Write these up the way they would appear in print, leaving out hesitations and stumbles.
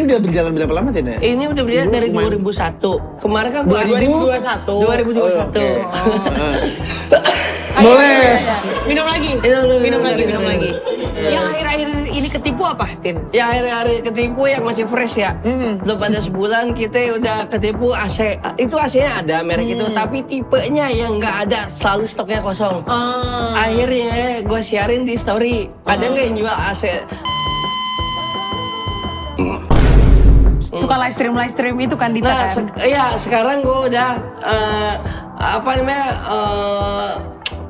udah berjalan berapa lama Tin ya? Ini udah berjalan dari 2001. Kemarin kan 2021. 2021. Boleh. Minum lagi. Minum lagi. Yang akhir-akhir ini ketipu apa, Tin? Ya hari-hari ketipu yang masih fresh ya. Belum pada sebulan kita udah ketipu AC. Itu AC-nya ada merek itu, tapi tipenya yang nggak ada, selalu stoknya kosong. Akhirnya gue siarin di story, ada nggak yang jual AC? Suka live stream itu kan Dita Nah, kan? iya sekarang gue udah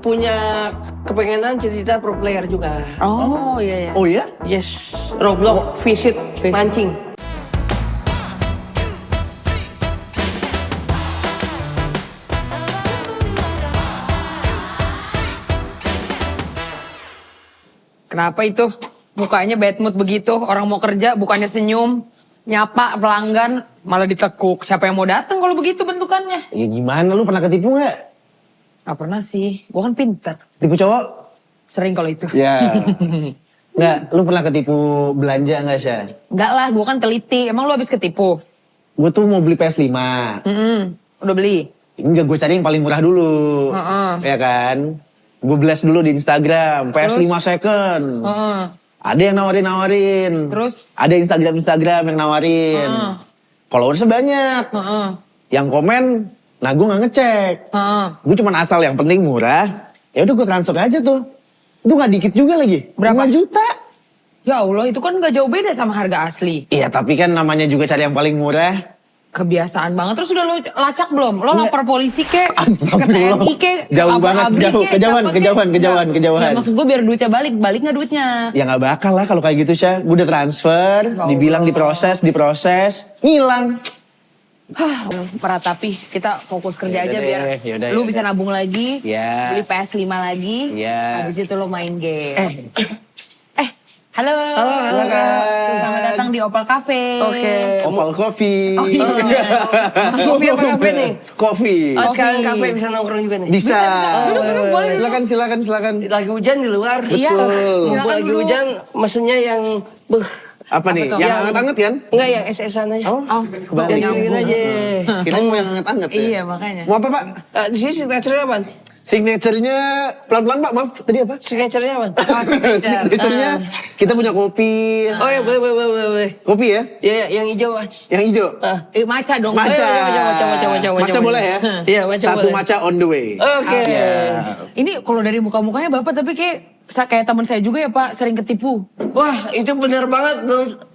punya kepengenan cita-cita pro player juga. Oh iya. Oh iya? Yes, Roblox visit mancing. Kenapa itu? Mukanya bad mood begitu, orang mau kerja bukannya senyum, nyapa pelanggan malah ditekuk. Siapa yang mau datang kalau begitu bentukannya? Ya gimana, lu pernah ketipu nggak? Gak pernah sih, gua kan pintar. Tipu cowok? Sering kalau itu. Ya. Nggak, lu pernah ketipu belanja nggak Sya? Enggak lah, gua kan teliti. Emang lu habis ketipu? Gue tuh mau beli PS5. Udah beli? Enggak, gue cari yang paling murah dulu. Ya kan? Gue blast dulu di Instagram, PS5 second. Ada yang nawarin. Terus? Ada Instagram yang nawarin. Followersnya banyak. Yang komen, nah gue nggak ngecek. Gue cuma asal yang penting murah. Ya udah gue transfer aja tuh. Itu nggak dikit juga lagi. Berapa? 5 juta. Ya Allah, itu kan gak jauh beda sama harga asli. Iya, tapi kan namanya juga cari yang paling murah. Kebiasaan banget. Terus udah lo lacak belum? Lo Nggak. lapor polisi ke Astagfirullah. TNI ke Jauh lapor banget, ABRI jauh. ke, Kejauhan. siapa ke? Ya maksud gue biar duitnya balik nggak duitnya? Ya nggak bakal lah kalau kayak gitu Syah. Gue udah transfer, dibilang diproses, ngilang. Meratapi, kita fokus kerja aja biar lu bisa nabung lagi, Ya. beli PS5 lagi, Ya. habis itu lo main game. Halo. Silakan. Selamat datang di Opal Cafe. Oke. Opal Coffee. Oh iya. Kopi apa kafe nih? Coffee. Oh, sekarang kafe bisa nongkrong juga nih. Bisa. Duduk, boleh duduk. Silakan. Lagi hujan di luar. Iya. Betul. Silakan Lagi duduk. hujan, mesennya yang Apa nih? tuh? Yang hangat-hangat kan? enggak yang es-esan aja. Oh, Balik Yang gini aja. Kita mau yang hangat-hangat ya? Iya makanya. Mau apa Pak? Di sini signature apa? Signaturenya pelan-pelan Pak, maaf tadi apa? Signature-nya apa? Signaturenya kita punya kopi. Oh ya boleh. Kopi ya? Ya yang hijau mas. Yang hijau. Maca dong. Maca. Maca Boleh ya? Iya maca Satu boleh. maca on the way. Oke. Ini kalau dari muka-mukanya Bapak tapi kayak teman saya juga ya Pak, sering ketipu. Wah itu bener banget.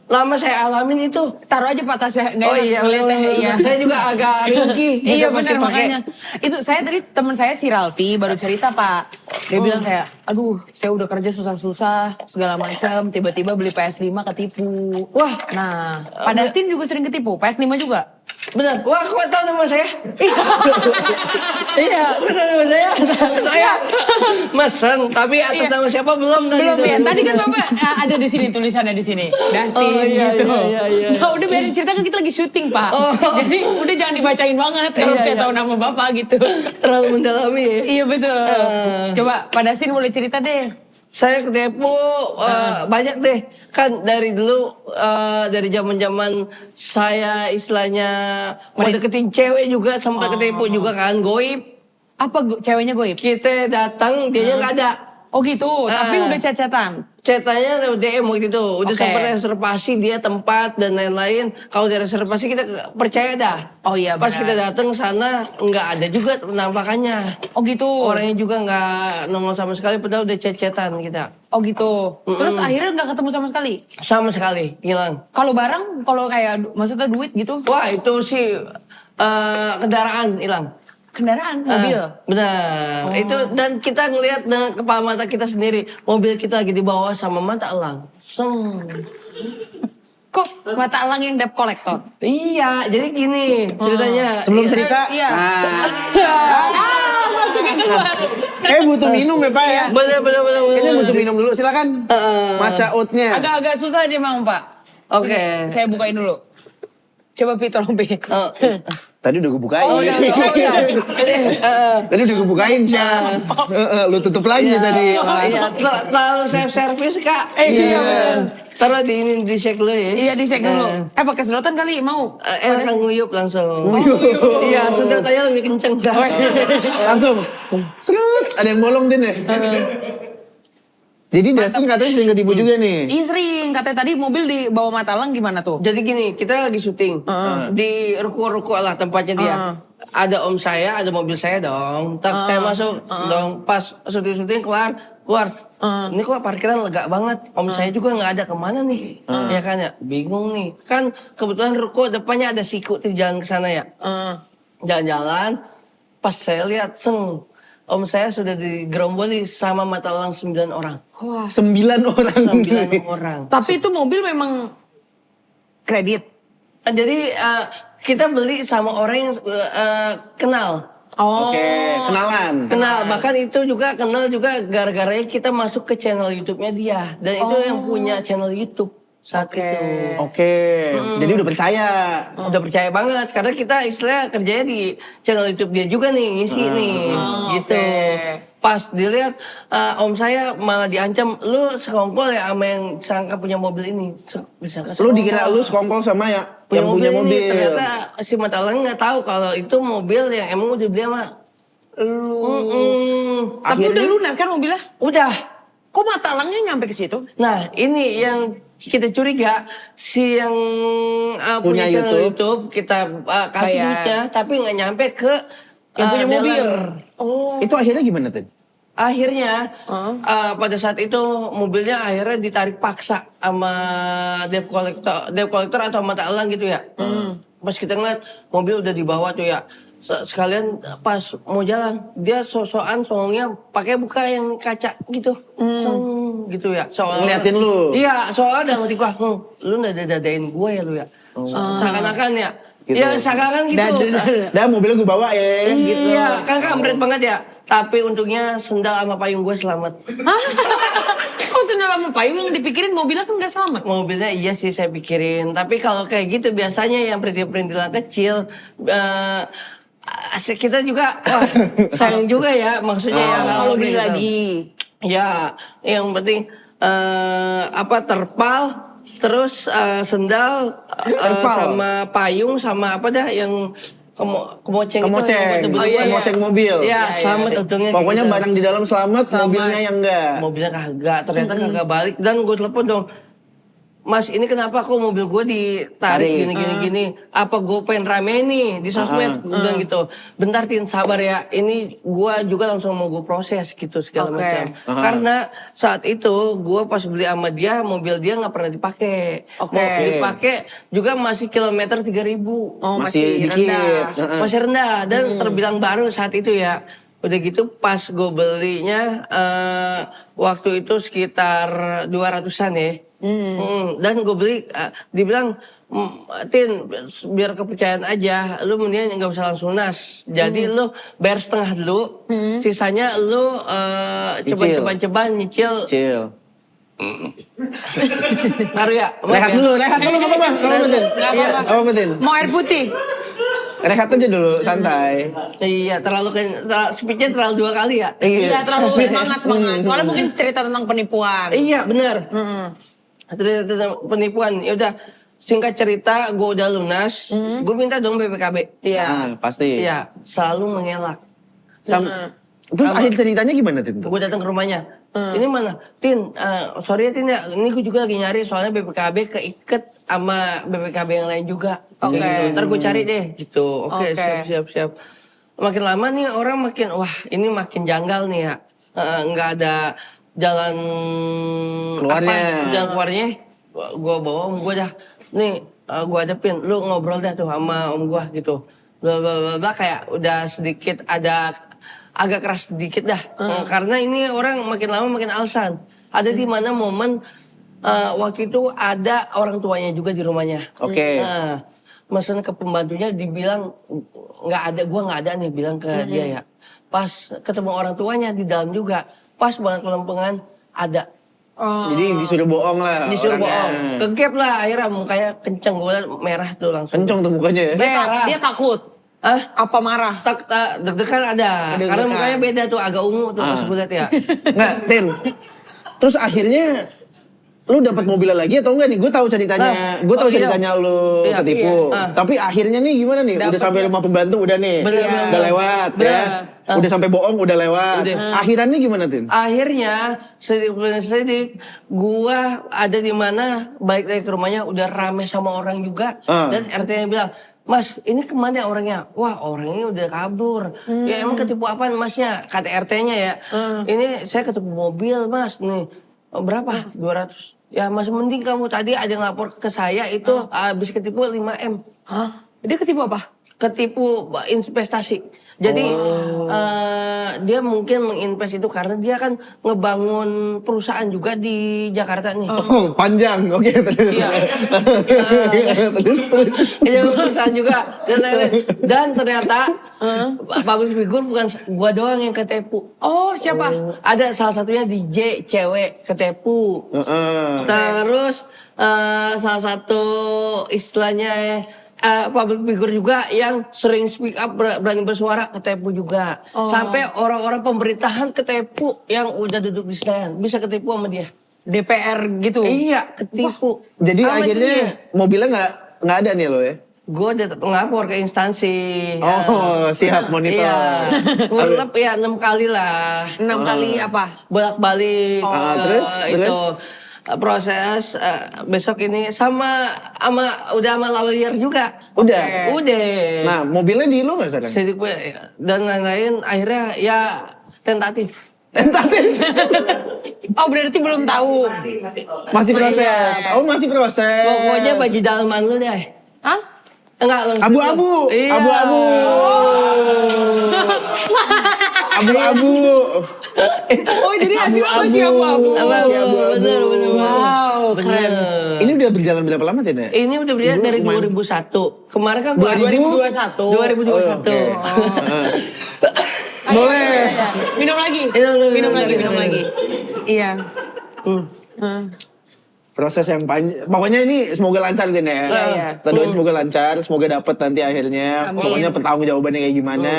Lama saya alamin itu. Taruh aja Pak tasnya. Nggak Oh enak iya, ngeliatnya. Iya. Saya juga agak ringkih. Iya Pasti benar pakai. makanya. Itu saya tadi teman saya si Ralfi baru cerita Pak. Dia bilang kayak, aduh saya udah kerja susah-susah segala macam, tiba-tiba beli PS5 ketipu. Wah. Nah, Pak Dustin juga sering ketipu, PS5 juga. Benar. Wah kok tahu nama saya? Iya benar nama saya. Saya mesen tapi atas nama siapa belum tadi. Belum tuh. ya. Tadi kan Bapak ada di sini tulisannya di sini. Dustin Oh, iya, gitu. iya. Nah, udah biarin cerita kan kita lagi syuting Pak. Jadi udah jangan dibacain banget kalau saya tahu nama Bapak gitu. Terlalu mendalami ya. Iya betul. Coba Pak Dustin boleh cerita deh. Saya ketipu banyak deh. Kan dari dulu dari zaman-zaman saya istilahnya mau deketin cewek juga sampai ketipu juga kan goib. Apa ceweknya goib? Kita datang dianya nggak ada. Oh gitu, tapi udah chat-chatan. Ceritanya lewat DM waktu itu. Udah Oke. sampai reservasi dia tempat dan lain-lain. Kalau dia reservasi kita percaya dah. Oh iya Pas benar. kita datang ke sana nggak ada juga penampakannya. Oh gitu. Orangnya juga nggak nongol sama sekali padahal udah chat-chatan kita. Oh gitu. Terus akhirnya nggak ketemu sama sekali. Sama sekali hilang. Kalau barang, kalau kayak maksudnya duit gitu, Wah itu sih kendaraan hilang. kendaraan, mobil. Benar. Itu dan kita ngelihat dengan kepala mata kita sendiri. Mobil kita lagi dibawa sama mata elang. Kok mata elang yang debt collector? Iya, jadi gini ceritanya. Sebelum cerita, Iya. kayak butuh minum ya Pak ya? Bener. Kayaknya butuh minum dulu, silakan. Maca oatnya. Agak-agak susah dia Mang Pak. Oke. Sini, saya bukain dulu. Coba Pi, tolong Pi. Tadi udah gue bukain. Oh udah. Tadi udah gue bukain Syah. Lu tutup lagi tadi. Oh iya, terlalu self service Kak. Iya. Bener. Taruh di shake dulu ya. Iya di shake dulu. Pakai sedotan kali mau. Langsung nguyup langsung. Nguyup. Iya, sedot aja lebih kenceng. Langsung, serut, ada yang bolong Tin ya? Jadi Dustin katanya sering ketipu juga nih. Iya sering, katanya tadi mobil di bawah Matalang gimana tuh? Jadi gini, kita lagi syuting di ruko-ruko lah tempatnya dia. Ada om saya, ada mobil saya dong. Saya masuk dong, pas syuting-syuting keluar. Ini kok parkiran lega banget. Om saya juga nggak ada, kemana nih? Ya kan ya, bingung nih. Kan kebetulan ruko depannya ada siku tuh jalan ke sana ya. Jalan-jalan, pas saya lihat om saya sudah digeromboli sama Matalang 9 orang. Wah. 9 orang. 9 orang. Tapi itu mobil memang kredit. Jadi kita beli sama orang yang kenal. Oh. Oke, kenalan. Kenal, bahkan itu juga kenal juga gara-garanya kita masuk ke channel YouTube-nya dia. Dan itu yang punya channel YouTube saat itu. Oke, jadi udah percaya. Udah percaya banget, karena kita istilah kerjanya di channel YouTube dia juga nih, ngisi nih, gitu. Pas dilihat, om saya malah diancam, lu sekongkol ya sama yang sangka punya mobil ini. Bisa Lu dikira lu sekongkol sama yang punya mobil. Ternyata si Matalang nggak tahu kalau itu mobil yang emang udah beli sama lu. Tapi udah lunas kan mobilnya? Udah. Kok Matalangnya nyampe ke situ? Nah, ini yang kita curiga, si yang punya channel YouTube kita kasih duitnya, tapi nggak nyampe ke yang punya mobil. Oh. Itu akhirnya gimana Tin? Akhirnya pada saat itu mobilnya akhirnya ditarik paksa sama debt collector atau mata elang gitu ya. Pas kita ngeliat mobil udah dibawa tuh ya. Sekalian pas mau jalan dia sosokan songongnya pakai buka yang kaca gitu. Gitu ya. Ngeliatin lu. Iya, soalnya dalam hati gua, lu dadain gue ya lu ya. Seakan-akan ya. Gitu. Ya seakan-akan gitu. Dah mobilnya gue bawa ya. Gitu. Iya, kan kampret banget ya. Tapi untungnya sendal sama payung gue selamat. Kok sendal sama payung yang dipikirin mobilnya kan gak selamat? Mobilnya iya sih saya pikirin. Tapi kalau kayak gitu biasanya yang perintil-perintilan kecil, kita juga, wah sayang juga ya maksudnya ya. Kalau beli lagi. Ya, yang penting terpal. Terus sendal sama payung sama apa dah yang kemoceng kemoceng mobil. Ya, selamat untungnya. Pokoknya barang di dalam selamat, mobilnya yang enggak. Mobilnya kagak, ternyata kagak balik dan gue telepon dong. Mas, ini kenapa kok mobil gue ditarik gini. Apa gue pengen rame nih di sosmed? Gue bilang gitu. Bentar Tin, sabar ya. Ini gue juga langsung mau gue proses gitu segala macam. Karena saat itu gue pas beli sama dia, mobil dia nggak pernah dipakai. Mau dipakai juga masih kilometer 3.000. Oh, masih rendah. Masih rendah dan terbilang baru saat itu ya. Udah gitu pas gue belinya waktu itu sekitar 200-an ya. Dan gue beli, dibilang, Tin, biar kepercayaan aja, lu mendingan nggak usah langsung lunas. Jadi lu bayar setengah dulu, sisanya lu coba nyicil. Ngaruh ya? Rehat dulu nggak apa-apa. Apa Tin? Mau air putih? Rehat aja dulu, santai. Iya, speednya terlalu 2 kali ya? Iya, terlalu semangat. Soalnya mungkin cerita tentang penipuan. Iya, bener. Cerita penipuan. Ya udah, singkat cerita, gue udah lunas. Gue minta dong BPKB. Iya. Pasti. Iya, selalu mengelak. Terus akhir ceritanya gimana Tin? Gue datang ke rumahnya. Ini mana? Tin, sorry ya Tin ya, ini gue juga lagi nyari soalnya BPKB keiket sama BPKB yang lain juga. Oke. Gitu. Ntar gue cari deh gitu. Oke. Siap. Makin lama nih orang makin, wah ini makin janggal nih ya. Nggak ada jalan jalan keluarnya. Gue bawa om gue dah. Nih, gue hadapin, lu ngobrol dah tuh sama om gue gitu. Bla kayak udah sedikit agak keras sedikit dah. Karena ini orang makin lama makin alasan. Ada di mana momen waktu itu ada orang tuanya juga di rumahnya. Oke. Mesen ke pembantunya dibilang nggak ada, gue nggak ada nih bilang ke dia ya. Pas ketemu orang tuanya di dalam juga, pas banget kelempengan ada. Jadi disuruh bohong lah. Disuruh bohong, kegep lah akhirnya mukanya kenceng, gue liat merah tuh langsung. Kenceng tuh mukanya ya. Merah. Dia takut. Apa marah? Deg-degan ada, karena mukanya beda tuh agak ungu tuh pas gue liat ya. Nggak Tin. Terus akhirnya lu dapat mobilnya lagi atau enggak nih? Gue tahu ceritanya, lu Iya, ketipu. iya. Tapi akhirnya nih gimana nih? Udah sampai rumah pembantu udah nih, Bener. udah lewat ya. Udah sampai bohong udah lewat. Akhirannya gimana Tin? Akhirnya sedikit gua ada di mana balik lagi ke rumahnya udah rame sama orang juga dan RT-nya bilang, "Mas, ini kemana orangnya?" Wah, orangnya udah kabur. Ya emang ketipu apaan Masnya? Kata RT-nya ya. Ini saya ketipu mobil, Mas. Nih. Oh, berapa? 200. Ya masih mending kamu tadi ada ngelapor ke saya itu habis ketipu 5M. Hah? Dia ketipu apa? Ketipu investasi. Jadi dia mungkin menginvest itu karena dia kan ngebangun perusahaan juga di Jakarta nih. Oh, panjang. Oke, terus. Iya. Terus. Iya perusahaan juga dan lain-lain. Dan ternyata public figure bukan gua doang yang ketipu. Oh, siapa? Ada salah satunya DJ cewek ketipu. Terus salah satu istilahnya public figure juga yang sering speak up berani bersuara ketipu juga. Sampai orang-orang pemerintahan ketipu yang udah duduk di Senayan bisa ketipu sama dia. DPR gitu. Iya, ketipu. Jadi Sama akhirnya dia. mobilnya nggak ada nih lo ya? Gue udah ngelapor ke instansi. Oh, siap monitor. Iya. Kurang ya 6 kali lah. 6 kali apa? Bolak-balik. Terus? Proses besok ini sama udah sama lawyer juga. Udah. Udah. Nah, mobilnya di lo nggak sekarang? Sidik dan lain-lain akhirnya ya tentatif. Tentatif. Oh, berarti belum tahu. Masih proses. Oh, masih proses. Pokoknya baju dalaman lu deh. Hah? Enggak langsung. Abu-abu. Iya. Abu-abu. Abu-abu. Oh, jadi hasilnya masih abu-abu. Masih abu-abu. Bener. Wow, keren. Ini udah berjalan berapa lama Tin ya? Ini udah berjalan dari 2001. Kemarin kan 2021. 2021. Boleh. Minum lagi. Minum lagi. Iya. Proses yang panjang. Pokoknya ini semoga lancar Tin ya. Iya. Kita doain semoga lancar, semoga dapet nanti akhirnya. Amin. Pokoknya pertanggung jawabannya kayak gimana.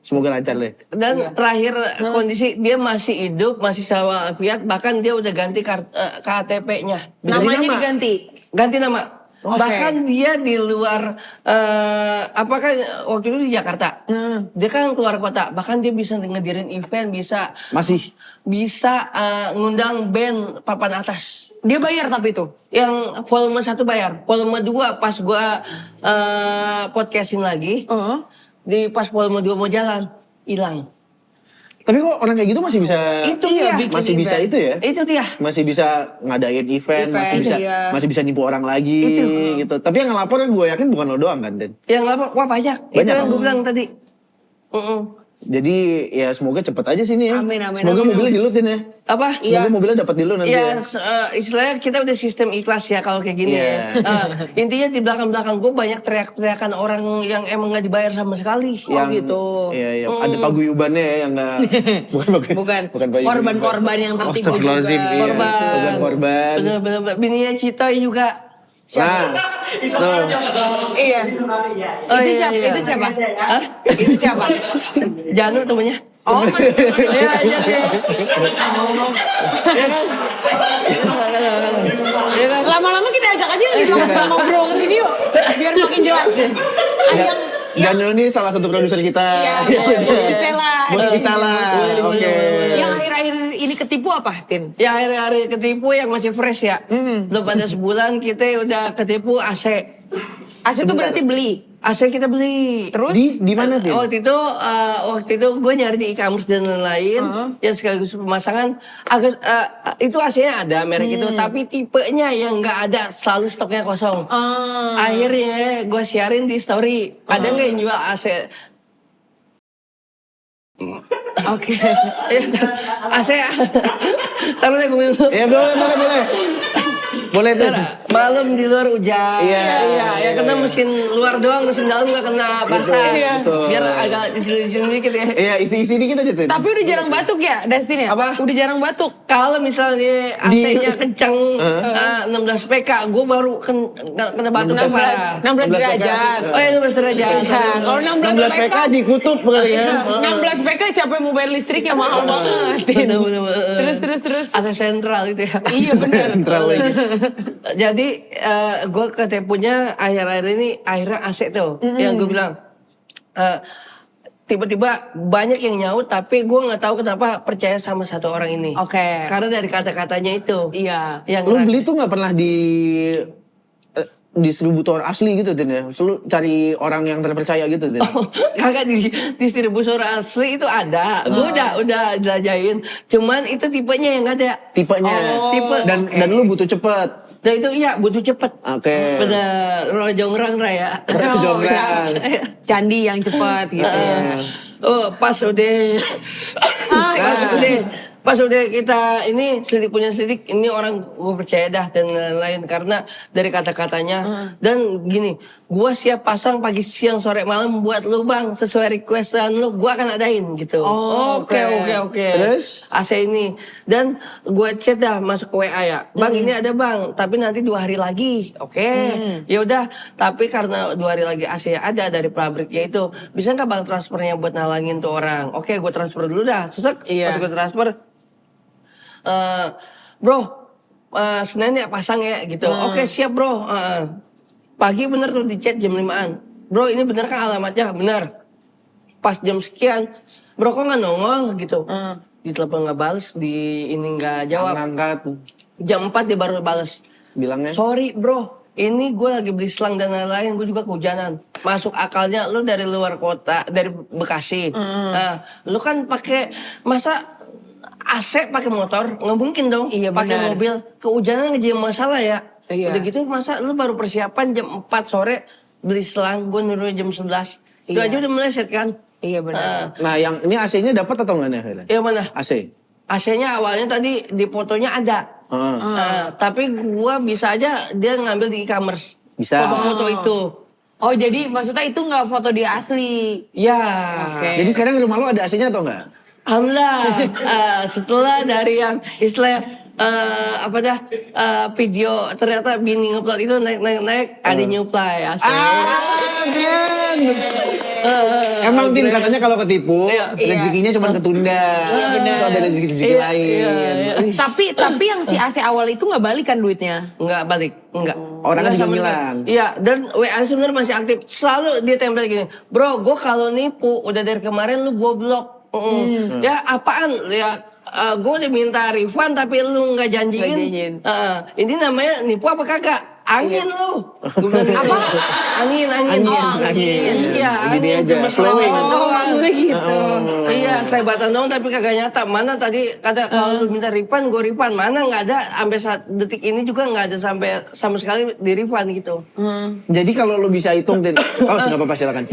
Semoga lancar deh. Dan terakhir kondisi dia masih hidup, masih walafiat, bahkan dia udah ganti KTP-nya. Namanya diganti. Ganti nama. Oke. Bahkan dia di luar apakah waktu itu di Jakarta. Dia kan keluar kota, bahkan dia bisa ngedirin event, bisa ngundang band papan atas. Dia bayar tapi itu. Yang volume 1 bayar, volume 2 pas gua podcastin lagi. Di pas volume 2 mau jalan, hilang. Tapi kok orang kayak gitu masih bisa Itu dia bikin masih bisa event. itu ya? Itu dia. Masih bisa ngadain event, Event, masih bisa nipu orang lagi gitu. Tapi yang ngelapor kan gue yakin bukan lo doang kan, Den? Yang lapor, wah banyak. Itu Banyak, yang gue bilang tadi. Jadi ya semoga cepet aja sini ya. Amin, amin, Semoga amin, mobilnya dilutin ya. Apa? Semoga mobilnya dapat dulu nanti ya. Istilahnya kita udah sistem ikhlas ya kalau kayak gini ya. Intinya di belakang-belakang gue banyak teriak-teriakan orang yang emang gak dibayar sama sekali. Gitu. Iya. Ada paguyubannya ya yang nggak Bukan. paguyuban. Korban-korban yang tertipu juga. Astagfirullahaladzim, iya. Korban. Bener-bener. Bininya Citoy juga. Nah, tuh. Iya. Itu siapa? Iya. Itu siapa? Hah? Itu siapa? Janu temennya. Oh, Iya, iya. Iya kan? lama-lama kita ajak aja ngobrol ke sini yuk, biar makin jelas deh. Dan ini salah satu produser kita. Iya, bos kita lah. Bos kita lah. Oke. Yang akhir-akhir ini ketipu apa, Tin? Ya hari-hari ketipu yang masih fresh ya. Belum pada sebulan kita udah ketipu AC. AC itu berarti beli. AC kita beli. Terus? Di mana Tin? Waktu itu gue nyari di e-commerce dan lain-lain yang sekaligus pemasangan agak itu AC-nya ada merek itu tapi tipenya yang nggak ada, selalu stoknya kosong. Akhirnya gue sharing di story, ada nggak yang jual AC? Oke. AC. Taruh deh gue minum. Ya boleh. Boleh tuh. Malam di luar hujan. Iya. Ya kena mesin luar doang, mesin dalam nggak kena basah. Betul. Biar agak dicilin dikit ya. Iya, isi-isi dikit aja Tin. Tapi udah jarang batuk ya, Dustin ya? Apa? Udah jarang batuk. Kalau misalnya AC-nya kencang 16 PK, gue baru kena batuk 16 derajat. Oh iya 16 derajat. Kalau 16 16 PK di kutub kali ya. 16 PK siapa yang mau bayar listriknya mahal banget. Tin. Bener. Terus. AC sentral itu ya. Iya benar. Sentral lagi. Jadi gue ketepunya akhir-akhir ini akhirnya AC tuh. Yang gue bilang tiba-tiba banyak yang nyaut tapi gue nggak tahu kenapa percaya sama satu orang ini. Oke. Karena dari kata-katanya itu. Iya. Yang Lu beli tuh nggak pernah di distributor asli gitu Tin ya? Lu cari orang yang terpercaya gitu Tin? Kagak di distributor asli itu ada. Gue udah jelajahin. Cuman itu tipenya yang nggak ada. Tipenya. Tipe. Dan lu butuh cepet. Dan itu iya butuh cepet. Oke. Bener. Rojongrang ya. Jonggrang. Candi yang cepat gitu ya. Oh pas udah pas udah kita ini punya selidik ini orang gue percaya dah dan lain-lain karena dari kata-katanya dan gini gue siap pasang pagi siang sore malam buat lu bang sesuai requestan lu gue akan adain gitu. Oke. Terus? AC ini dan gue chat dah masuk ke WA ya bang ini ada bang tapi nanti 2 hari lagi ya udah tapi karena 2 hari lagi AC ada dari pabriknya itu bisa nggak bang transfernya buat nalangin tuh orang. Oke gue transfer dulu dah sesek pas gue transfer bro Senin ya pasang ya gitu. Oke siap bro. Pagi bener tuh di chat jam 5-an. Bro ini bener kan alamatnya? Bener. Pas jam sekian bro kok nggak nongol gitu. Di telepon nggak bales, di ini nggak jawab. Angkat. Jam 4 dia baru bales. Bilangnya? Sorry bro, ini gue lagi beli selang dan lain-lain, gue juga kehujanan. Masuk akalnya lu dari luar kota, dari Bekasi. Nah, lu kan pakai masa AC pakai motor, nggak mungkin dong. Iya, pakai benar. mobil, kehujanan nggak jadi masalah ya. Iya. Udah gitu masa lu baru persiapan jam 4 sore beli selang, gue nyuruh jam 11. Itu Iya. aja udah meleset kan. Iya benar. Nah yang ini AC-nya dapat atau enggak nih akhirnya? Yang mana? AC? AC-nya awalnya tadi di fotonya ada. Tapi gua bisa aja dia ngambil di e-commerce. Bisa. Foto-foto itu. Oh jadi maksudnya itu nggak foto dia asli. Ya. Oke. Jadi sekarang di rumah lu ada AC-nya atau enggak? Alhamdulillah. Setelah dari yang istilah video ternyata bini ngupload itu naik ada nyuplai AC. Keren. Emang Tin katanya kalau ketipu rezekinya cuma ketunda. Iya, benar. Itu ada rezeki lain. Tapi yang si AC awal itu nggak balikan duitnya. Enggak balik, enggak. Orangnya juga Enggak sama ngilang. sekali. Iya, dan WA sebenarnya masih aktif. Selalu dia tempel gini, bro, gue kalau nipu udah dari kemarin lu gue blok. Ya apaan? Ya gue udah minta refund tapi lu nggak janjiin. Ini namanya nipu apa kagak? Angin lu. Gua bilang gitu. Apa? Angin. Iya, Gini angin. aja, Cuma flowing. selebatan doang. maksudnya gitu. Iya, selebatan doang tapi kagak nyata. Mana tadi kata kalau lu minta refund, gue refund. Mana nggak ada sampai saat detik ini juga nggak ada sampai sama sekali di refund gitu. Jadi kalau lu bisa hitung Tin. Oh nggak apa-apa silakan.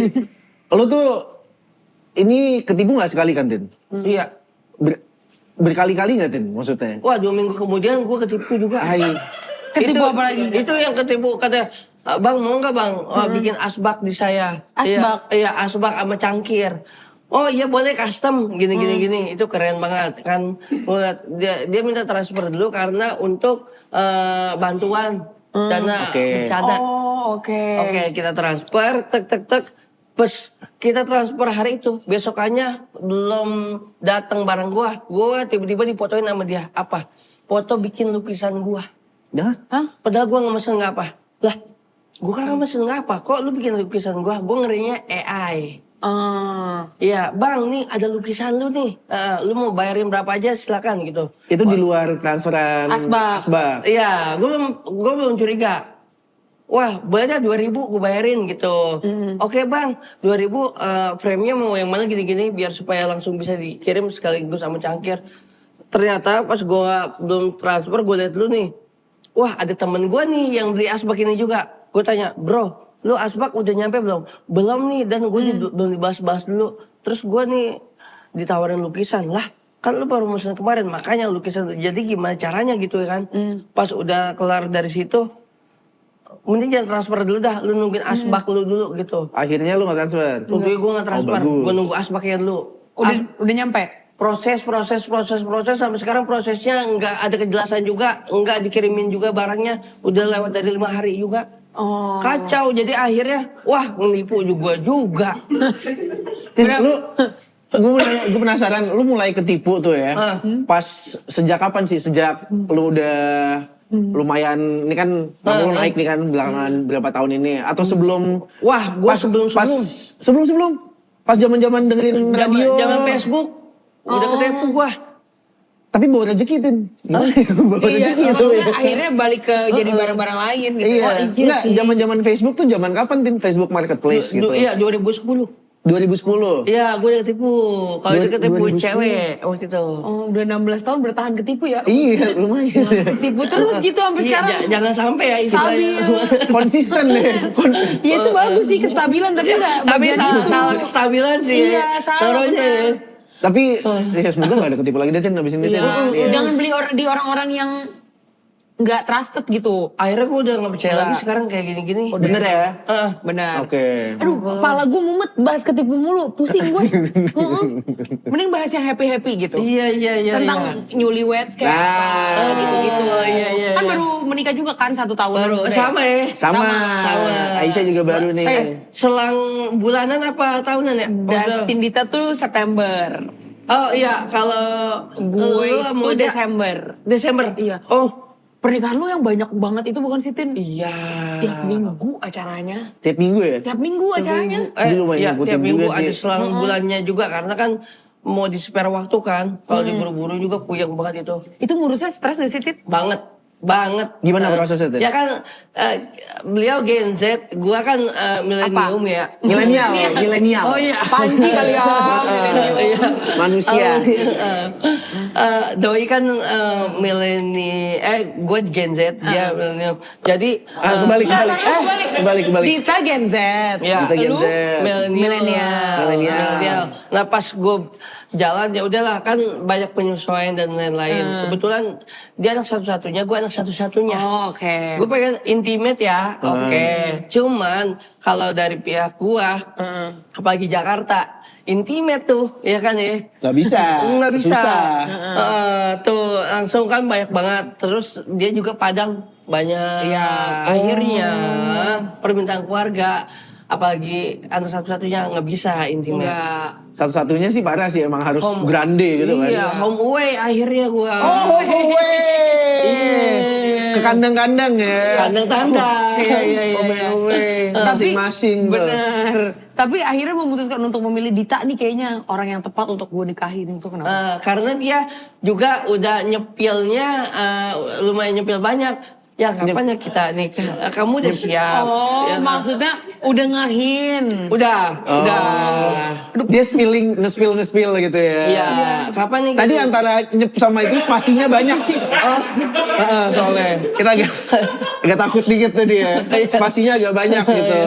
Lu tuh ini ketipu nggak sekali kan Tin? Iya. Berkali-kali nggak Tin maksudnya? Wah 2 minggu kemudian gue ketipu juga. Ketipu Itu- apa lagi? Itu yang ketipu kata bang mau nggak bang bikin asbak di saya. Asbak? Iya asbak sama cangkir. Oh iya boleh custom gini itu keren banget kan. Gua liat, dia minta transfer dulu karena untuk bantuan dana Oke. bencana. Oh oke. Oke kita transfer tek. Pes kita transfer hari itu besokannya belum datang barang gua tiba-tiba difotoin sama dia apa foto bikin lukisan gua. Dah? Padahal gue nggak mesen nggak apa. Lah, gue kan nggak mesen nggak apa. Kok lu bikin lukisan gue? Gue ngerinya AI. Iya, bang nih ada lukisan lu nih. Lu mau bayarin berapa aja silakan gitu. Itu di luar transferan Asbak. Iya, gue belum curiga. Wah, boleh dah 2.000 gue bayarin gitu. Oke bang, 2.000 frame-nya mau yang mana gini-gini biar supaya langsung bisa dikirim sekaligus sama cangkir. Ternyata pas gue belum transfer gue liat dulu nih. Wah ada temen gue nih yang beli asbak ini juga. Gue tanya, bro, lu asbak udah nyampe belum? Belum nih, dan gue belum dibahas-bahas dulu. Terus gue nih ditawarin lukisan. Lah, kan lu baru musim kemarin, makanya lukisan jadi gimana caranya gitu ya kan. Pas udah kelar dari situ, mending jangan transfer dulu dah, lu nungguin asbak lu dulu gitu. Akhirnya lu nggak transfer? Waktu itu gue nggak transfer, bagus. gue nunggu asbaknya dulu. Udah nyampe? Proses sampai sekarang prosesnya nggak ada kejelasan juga, nggak dikirimin juga barangnya, udah lewat dari 5 hari juga. Oh. Kacau, jadi akhirnya wah ngelipu juga. Gue penasaran, lu mulai ketipu tuh ya. Pas sejak kapan sih? Sejak lu udah lumayan, ini kan lu naik nih kan belakangan berapa tahun ini? Atau sebelum? Wah, gue sebelum. Pas zaman-zaman dengerin radio. Zaman Facebook, udah ketipu gua. Tapi bawa rezeki, Tin. Gimana ya? Bawa rezeki itu ya. Akhirnya balik ke jadi barang-barang lain gitu. Iya. Enggak, sih. zaman-zaman Facebook tuh zaman kapan, Tin? Facebook Marketplace gitu. Iya, 2010. 2010. Iya, gue udah ketipu. Kalau itu ketipu 2010. cewek waktu itu. Oh, udah 16 tahun bertahan ketipu ya? Iya, lumayan. Ketipu terus gitu sampai Iya, sekarang. jangan sampai ya Stabil. Konsisten deh. Iya itu bagus sih kestabilan tapi enggak Tapi bagian itu. salah kestabilan sih. Iya, salah, Taruhnya. benar. Tapi ya semoga gak ada ketipu lagi deh, Tin, abis ini, Tin. Iya. Jangan beli di orang-orang yang nggak trusted gitu. Akhirnya gue udah gak percaya lagi sekarang kayak gini-gini. Bener ya? Benar. Oke. Aduh, kepala gue mumet bahas ketipu mulu, pusing gue. Mending bahas yang happy-happy gitu. Iya. Tentang newlyweds kayak Nah. apa, gitu-gitu. Iya. Kan baru menikah juga kan 1 tahun. Baru udah. sama ya. Sama. Aisyah juga baru nih. Selang bulanan apa tahunan ya? Dustin Dita tuh September. Oh iya, kalau Gue lu itu Desember. Desember. Iya. Oh, Pernikahan lu yang banyak banget itu bukan sih, Tin? iya. Tiap minggu acaranya. Tiap minggu ya? Tiap minggu acaranya. Dia lumayan Iya, ngikutin tiap minggu juga ada sih. selang bulannya juga karena kan mau di spare waktu kan. Kalau diburu-buru juga puyeng banget itu. Itu ngurusnya stres gak sih, Tin? Banget. Gimana prosesnya, Tin? Ya kan beliau Gen Z, gua kan milenium ya. Milenial. Oh iya. Panji kali ya. Iya. Manusia. Doi kan gue Gen Z, dia milenium. Jadi Kebalik. Dita Gen Z. ya, Kita Gen Lu Z. milenial. Nah pas gue jalan ya udahlah kan banyak penyesuaian dan lain-lain. Kebetulan dia anak satu-satunya, gue anak satu-satunya. Oh, oke. Gue pengen intimate ya, oke. Cuman kalau dari pihak gue, apalagi Jakarta, intimate tuh, ya kan ya? Gak bisa. Nggak bisa. Susah. Tuh langsung kan banyak banget. Terus dia juga Padang banyak. Iya. Akhirnya permintaan keluarga, apalagi anak satu-satunya nggak bisa intimate. Enggak. Satu-satunya sih parah sih, emang harus grande gitu kan. Iya, home away akhirnya gua. Oh, Iya. ke kandang-kandang ya. Kandang-kandang. Iya. Omeng-omeng. Masing-masing tuh. Bener. Tapi akhirnya memutuskan untuk memilih Dita nih kayaknya orang yang tepat untuk gue nikahin itu kenapa? Karena dia juga udah nyepilnya lumayan nyepil banyak. Ya kapan ya kita nikah? Kamu udah siap? Oh, Ya, maksudnya udah ngahin. udah. Dia nge-spill gitu ya. Iya. Kapan nih? Tadi antara nyep sama itu spasinya banyak. Soalnya kita agak takut dikit tadi ya. Spasinya agak banyak gitu.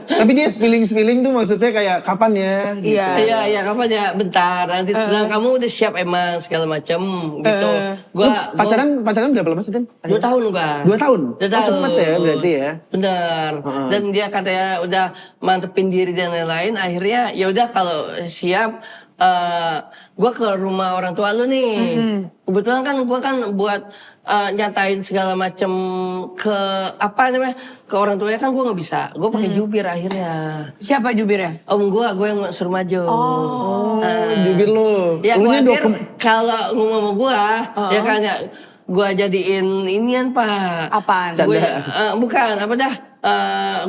Tapi dia spilling tuh maksudnya kayak kapan ya? Gitu. Iya, kapan ya? Bentar, nanti bilang kamu udah siap emang segala macem gitu. Gua Pacaran berapa lama sih, Tin? 2 tahun gua. 2 tahun? 2 Oh, tahun. cepet ya berarti ya. Bener. Dan dia katanya udah mantepin diri dan lain-lain. Akhirnya ya udah kalau siap, gue ke rumah orang tua lu nih. Kebetulan kan gue kan buat nyatain segala macem ke apa namanya ke orang tuanya kan gue nggak bisa. Gue pakai jubir akhirnya. Siapa jubirnya? Om gue yang suruh maju. Jubir lu. Ya Lunya khawatir kalau ngomong sama gue, ya kan ya gue jadiin inian pak. Apaan? Gue Canda. bukan apa dah.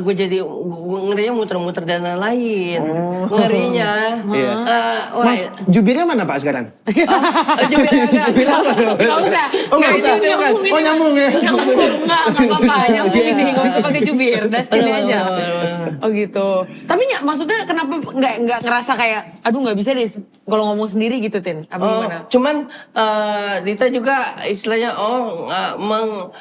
Gue jadi ngerinya muter-muter dan lain-lain. Ngerinya. Iya. Wah, Jubirnya mana Pak sekarang? jubirnya enggak. Gak usah. Oh, nggak usah. Nyambung Oh, nyambung ya. Enggak apa-apa. Nyambung ini. Gak usah pakai jubir. Dustin aja. Oh gitu. Tapi maksudnya kenapa nggak ngerasa kayak, aduh nggak bisa deh kalau ngomong sendiri gitu, Tin? Apa gimana? Cuman Dita juga istilahnya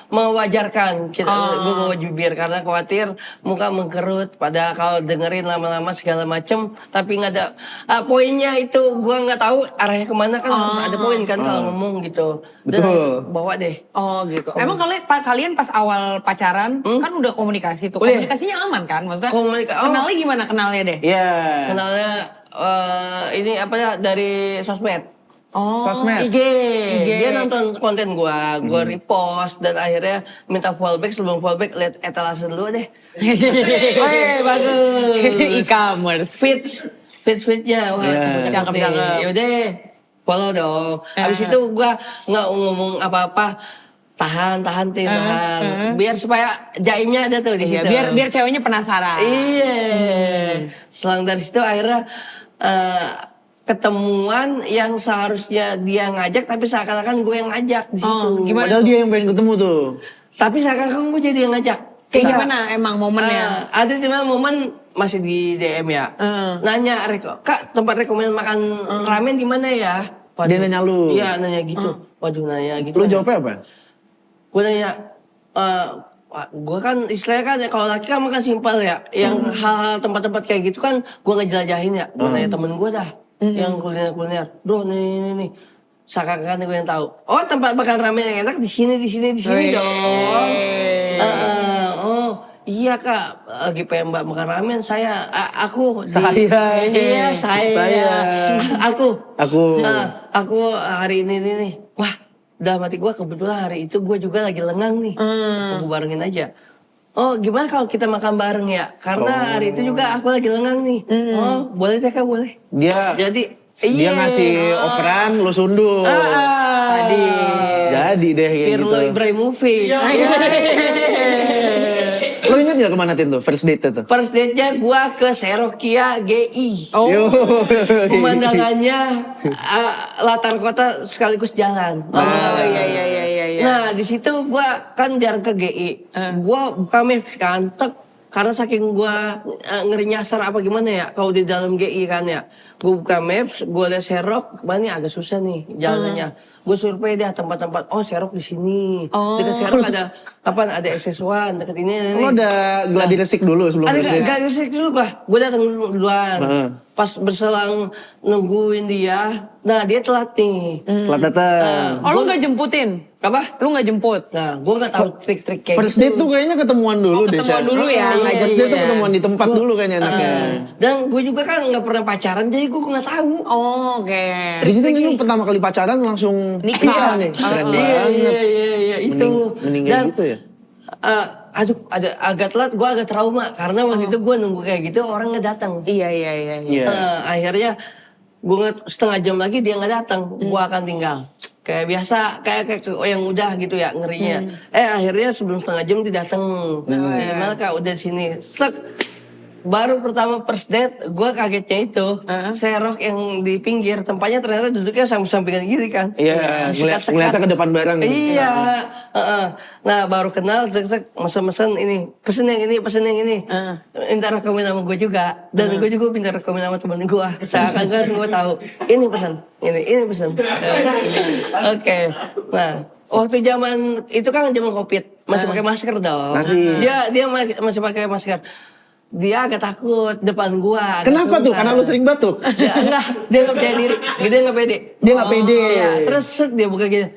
mewajarkan kita gue bawa jubir karena khawatir khawatir, muka mengkerut. Padahal kalau dengerin lama-lama segala macem, tapi nggak ada poinnya itu. Gua nggak tahu arahnya kemana kan harus ada poin kan kalau ngomong gitu. Dan Betul. bawa deh. Oh gitu. Emang kalian pas awal pacaran kan udah komunikasi tuh. Udah. Komunikasinya aman kan? Maksudnya Komunikasi. kenalnya gimana kenalnya deh? Iya. Kenalnya ini apa ya dari sosmed. Oh, Sosmed. IG. Dia nonton konten gua repost dan akhirnya minta fallback. Sebelum fallback lihat etalase dulu deh. Bagus. E-commerce. Feeds-feednya. Wah, Yeah. cakep nih. Yaudah, follow dong. Abis itu gua nggak ngomong apa-apa. Tahan. Biar supaya jaimnya ada tuh di situ. Biar ceweknya penasaran. Iya. Selang dari situ akhirnya ketemuan yang seharusnya dia ngajak tapi seakan-akan gue yang ngajak di situ. Gimana Padahal dia yang pengen ketemu tuh. Tapi seakan-akan gue jadi yang ngajak. Kayak gimana emang momennya? Ada di mana momen masih di DM ya. Nanya Kak, tempat rekomend makan ramen di mana ya? Dia nanya lu. Iya, nanya gitu. Waduh, nanya gitu. Lu jawabnya apa? Gue nanya gue kan istilahnya kan kalau laki kan makan simpel ya. Yang hal-hal tempat-tempat kayak gitu kan gue ngejelajahin ya. Gue nanya temen gue dah. Yang kuliner. Bro, nih. Seakan-akan gue yang tahu. Oh, tempat makan ramen yang enak di sini dong. Oh, iya Kak, lagi pengen Mbak makan ramen. Aku. Iya, saya. Aku hari ini nih. Wah, dalam hati gue kebetulan hari itu gue juga lagi lengang nih. Aku barengin aja. Oh, gimana kalau kita makan bareng ya? Karena hari itu juga aku lagi lengang nih. Oh, boleh deh Kak, boleh. Dia ngasih operan, lu sundul. Jadi deh kayak gitu. Pirlo Ibrahimovic. Lu inget gak kemana Tin tuh, first date tuh? First date-nya gua ke Serokia GI. Yo. Pemandangannya latar kota sekaligus jalan. Iya. Nah, di situ gua kan jarang ke GI. Gua buka maps kan, karena saking gua ngeri nyasar apa gimana ya kalau di dalam GI kan ya. Gue buka maps, gue liat Serok, mana nih agak susah nih jalannya. Gue survei deh tempat-tempat. Oh, Serok di sini. Dekat Serok ada SS1, dekat ini. Lu ada gladi resik dulu sebelum Ada first date? gladi resik dulu gua. Gue datang duluan. Pas berselang nungguin dia, nah dia telat nih. Telat datang. Oh, lu gak jemputin? Apa? Lu gak jemput? Nah, gue nggak tahu trik-trik kayak First gitu. date tuh kayaknya ketemuan dulu deh. Ketemuan dulu ya, nggak First date tuh jadinya. ketemuan di tempat dulu kayaknya enaknya. Dan gue juga kan nggak pernah pacaran, jadi gue nggak tahu. Oh, oke. Jadi ini lu pertama kali pacaran langsung nikah nih. Keren banget. Iya, itu. Mending kayak gitu ya? Ada agak telat, gue agak trauma karena waktu itu gue nunggu kayak gitu orang nggak datang. Iya. Iya. Akhirnya gue setengah jam lagi dia nggak datang, gue akan tinggal. Kayak biasa, kayak yang udah gitu ya ngerinya. Akhirnya sebelum setengah jam dia datang. Gimana Kak, udah di sini. Baru pertama first date, gue kagetnya itu Serok yang di pinggir, tempatnya ternyata duduknya samping-sampingan gini kan. Iya, Sekat-sekat. ngeliatnya ke depan bareng. Iya. Nah baru kenal, mesen ini, pesen yang ini. Minta rekomen sama gue juga, dan gue juga minta rekomen sama temen gue. Seakan-akan gue tahu, ini pesan, ini pesan. Oke. Nah waktu zaman itu kan zaman COVID, masih pakai masker dong. Masih. Dia masih pakai masker. Dia agak takut depan gua. Kenapa tuh? Karena lu sering batuk? Dia nggak percaya diri. Dia nggak pede. Dia nggak pede. Iya, terus dia buka gini.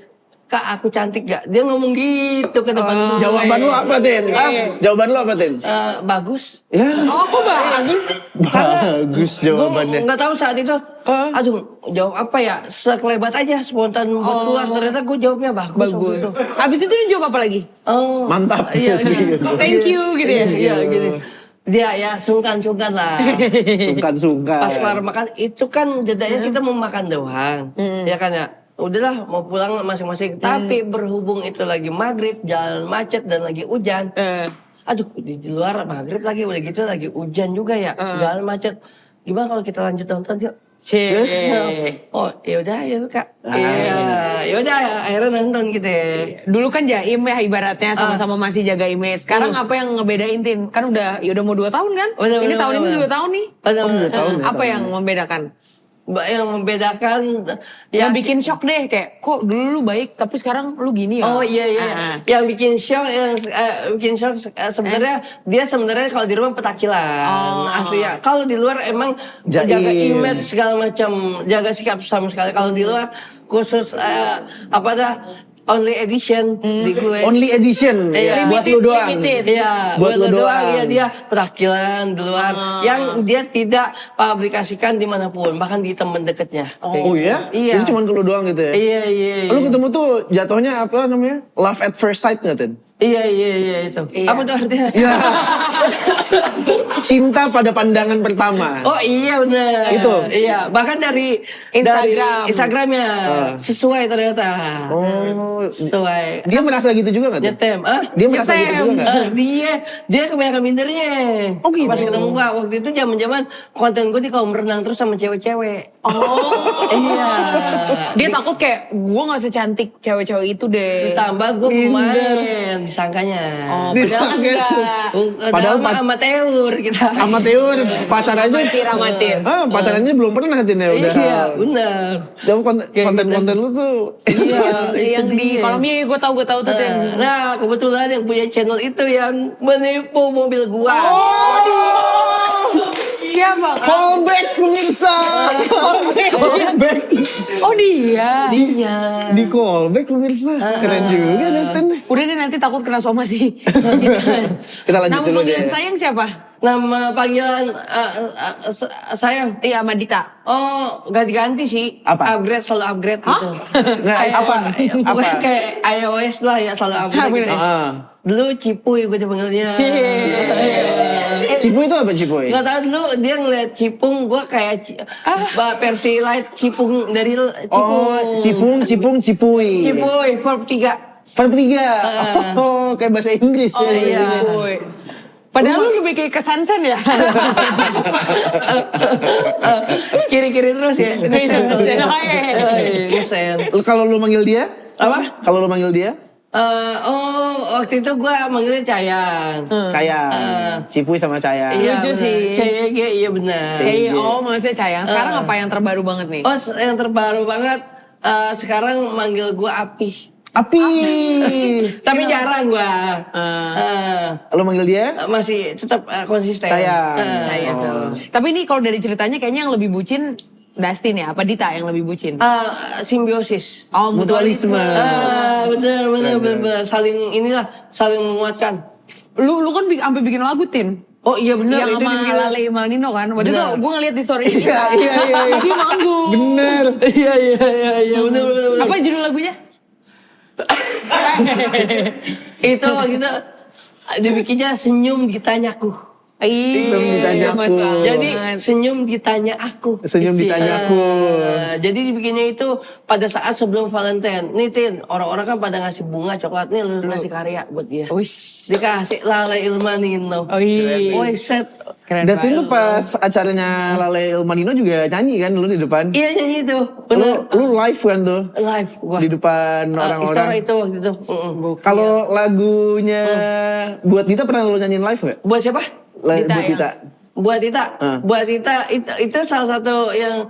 Kak, aku cantik gak? Dia ngomong gitu ke depan gua. Jawaban lu apa, Tin? Jawaban lu apa, Tin? Bagus. Ya. Oh, kok bagus? Bagus jawabannya. Gue nggak tahu saat itu. Aduh, jawab apa ya? Sekelebat aja, spontan buat keluar. Ternyata gue jawabnya bagus. waktu itu. Abis itu dia jawab apa lagi? Oh, Mantap. Iya, Thank you gitu ya? Iya, gini. Dia ya sungkan-sungkan lah. Sungkan-sungkan. Pas kelar makan itu kan jedanya kita mau makan doang. Ya kan ya. Udahlah mau pulang masing-masing. Tapi berhubung itu lagi maghrib, jalan macet dan lagi hujan. Aduh di luar maghrib lagi udah gitu lagi hujan juga ya. Jalan macet. Gimana kalau kita lanjut nonton yuk? Terus? Oh yaudah ya Kak. Iya yaudah akhirnya nonton gitu ya. Dulu kan jaim ya ibaratnya sama-sama masih jaga image. Sekarang apa yang ngebedain Tin? Kan udah mau 2 tahun kan? Udah, Ini tahun ini udah. 2 tahun nih. Udah, 2 tahun ya, Apa yang membedakan? yang membedakan Yang bikin shock deh, kayak kok dulu lu baik tapi sekarang lu gini ya. Oh iya. Yang bikin shock, sebenarnya dia sebenarnya kalau di rumah petakilan asli ya. Kalau di luar emang jaga image segala macam, jaga sikap sama sekali. Kalau di luar khusus only edition di gue. Only edition, buat lu doang. Iya, buat lu doang. Ya dia petakilan di luar yang dia tidak publikasikan dimanapun, bahkan di teman dekatnya. Oh iya? Iya. Jadi cuma ke lu doang gitu ya? Iya. Lu ketemu tuh jatuhnya apa namanya? Love at first sight nggak, Tin? Iya itu. Apa tuh artinya? Iya. Cinta pada pandangan pertama. Oh iya benar. Itu. Iya, bahkan dari Instagramnya sesuai ternyata. Oh, sesuai. Dia merasa gitu juga nggak? Nyetem, Dia merasa gitu juga nggak? Dia kebanyakan mindernya. Oh gitu. Pas ketemu gua waktu itu zaman konten gua di kolam renang terus sama cewek-cewek. Oh. Iya. Dia takut kayak gue gak secantik cewek-cewek itu deh. Ditambah gua pemain disangkanya. Oh, padahal kan enggak. Padahal amateur kita. Amateur, pacar aja. Amatir. Pacarannya belum pernah Tin ya udah. Iya, benar. Tapi konten-konten lu tuh. Iya, Yang di kolomnya gue tahu tuh. Nah, kebetulan yang punya channel itu yang menipu mobil gua. Siapa? Callback pemirsa. Callback. Oh dia. Di callback pemirsa. Keren juga Destin. Udah deh nanti takut kena somasi. Kita lanjut Nama dulu deh. panggilan sayang siapa? Nama panggilan sayang. Iya sama Dita. Oh, ganti-ganti sih. Apa? Upgrade, selalu upgrade gitu. Nggak, apa? Pokoknya kayak iOS lah ya, selalu upgrade gitu. Dulu Cipuy gue dipanggilnya. Cipuy itu apa Cipuy? Gak tau dulu dia ngeliat Cipung, gue kayak versi light Cipung dari Cipung. Oh, Cipuy. Cipuy, verb 3. Verb 3. Oh, kayak bahasa Inggris ya. Iya. Padahal lu lebih kayak kesansen ya. Kiri-kiri terus ya. Ngesen. Kalau lu manggil dia? Apa? Kalau lu manggil dia? Waktu itu gue manggilnya Cayang. Kayak Cipuy sama Caya. Iya, Lucu bener. sih. CYG, iya benar. Maksudnya Cayang. Sekarang apa yang terbaru banget nih? Oh, yang terbaru banget. Sekarang manggil gue Api. Api. Tapi jarang gue. Lu manggil dia? Masih tetap konsisten. Cayang. Cayang tuh. Tapi ini kalau dari ceritanya kayaknya yang lebih bucin Dustin ya? Apa Dita yang lebih bucin? Simbiosis. Oh, Mutualisme. Bener. Saling menguatkan. Lu kan sampai bikin lagu, Tin. Oh iya bener. Yang itu sama dibikin. Lale Malnino kan. Waktu itu Bener. gue ngeliat di story Dita. Iya. Dia manggung. Bener. Iya bener. Apa judul lagunya? Itu waktu itu dibikinnya senyum ditanyaku. Senyum ditanya aku. Jadi senyum ditanya aku. Senyum ditanya aku. Jadi dibikinnya itu pada saat sebelum Valentine. Nih Tin, orang-orang kan pada ngasih bunga coklat nih, lu ngasih karya buat dia. Wish. Dikasih Lale Ilmanino. Oh iya. Woi set. Keren Dustin tuh banget. pas acaranya Lale Ilmanino juga nyanyi kan lu di depan. Iya nyanyi itu. Bener. Lu live kan tuh Live gua. di depan Istora orang-orang. itu waktu itu. Kalau lagunya buat Dita pernah lu nyanyiin live nggak? Buat siapa? Dita Buat ya? Dita. Buat Dita. Buat Dita itu salah satu yang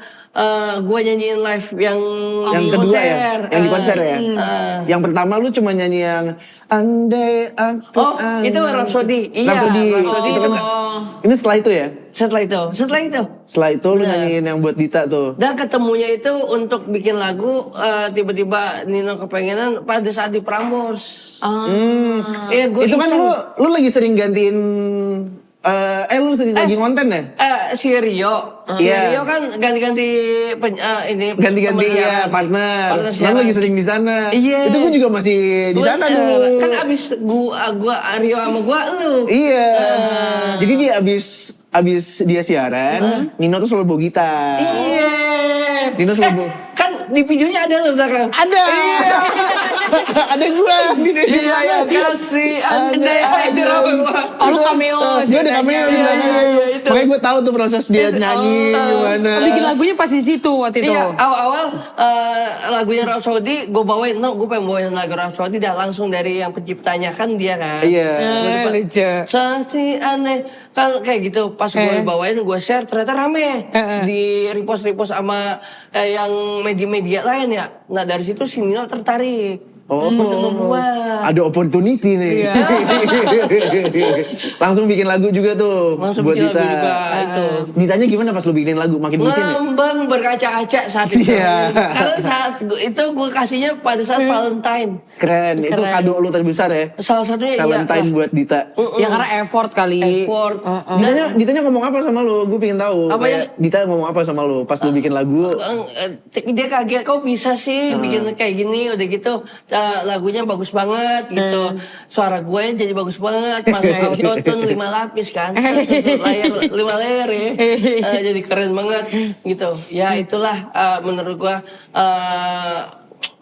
gue nyanyiin live yang Yang kedua ya, konser. yang di konser ya. Yang pertama lu cuma nyanyi yang andai aku. Oh, itu Rhapsody. Iya, Rhapsody. Rhapsody Itu kan. itu. Ini setelah itu ya? Setelah itu. Setelah itu lu nyanyiin yang buat Dita tuh. Dan ketemunya itu untuk bikin lagu, tiba-tiba Nino kepengenan pada saat di Prambors. Iya, gue Itu kan lu lagi sering gantiin lu sering lagi konten ya? Si Rio. Si Iya. Rio kan ganti-ganti ini Ganti-ganti teman ya siaran. partner. Partner Lu siaran. lagi sering di sana. Iya. Itu gue juga masih di sana Bener. dulu. Kan abis gua Rio sama gua lu. Iya. Jadi dia abis dia siaran, Nino tuh selalu bawa gitar. Iya. Nino selalu bawa. Kan di videonya ada lo belakang. Ada. Ada gua di Iya, sana. kasih Andai aja aja. Oh, lu cameo. Dia ada cameo di belakang. itu. Makanya gue tahu tuh proses dia nyanyi gimana. Bikin lagunya pas di situ waktu itu. Iya, awal-awal lagunya Rhapsody gue bawain, gue pengen bawain lagu Rhapsody dah langsung dari yang penciptanya kan dia kan. Iya. Lucu. Saksi aneh kan kayak gitu. Pas gue bawain, gue share ternyata rame di repost sama yang media-media lain ya. Nah dari situ si Nino tertarik. Oh, sama gua. ada opportunity nih. Iya. Langsung bikin lagu juga tuh Langsung buat bikin Dita. lagu juga, itu. Ditanya gimana pas lu bikinin lagu? Makin bucin ya? Ngambang berkaca-kaca saat itu. Iya. Karena saat itu gue kasihnya pada saat Valentine. Keren. Itu kado lu terbesar ya? Salah satunya Valentine iya. buat Dita. Ya karena effort kali. Effort. Ditanya ngomong apa sama lu? Gue pengen tahu. Apa Kayak Dita ngomong apa sama lu pas lu bikin lagu? Dia kaget, kok bisa sih bikin kayak gini, udah gitu lagunya bagus banget gitu, suara gue jadi bagus banget, masuk autotune 5 lapis kan, layar 5 layer ya, jadi keren banget gitu. Ya itulah menurut gue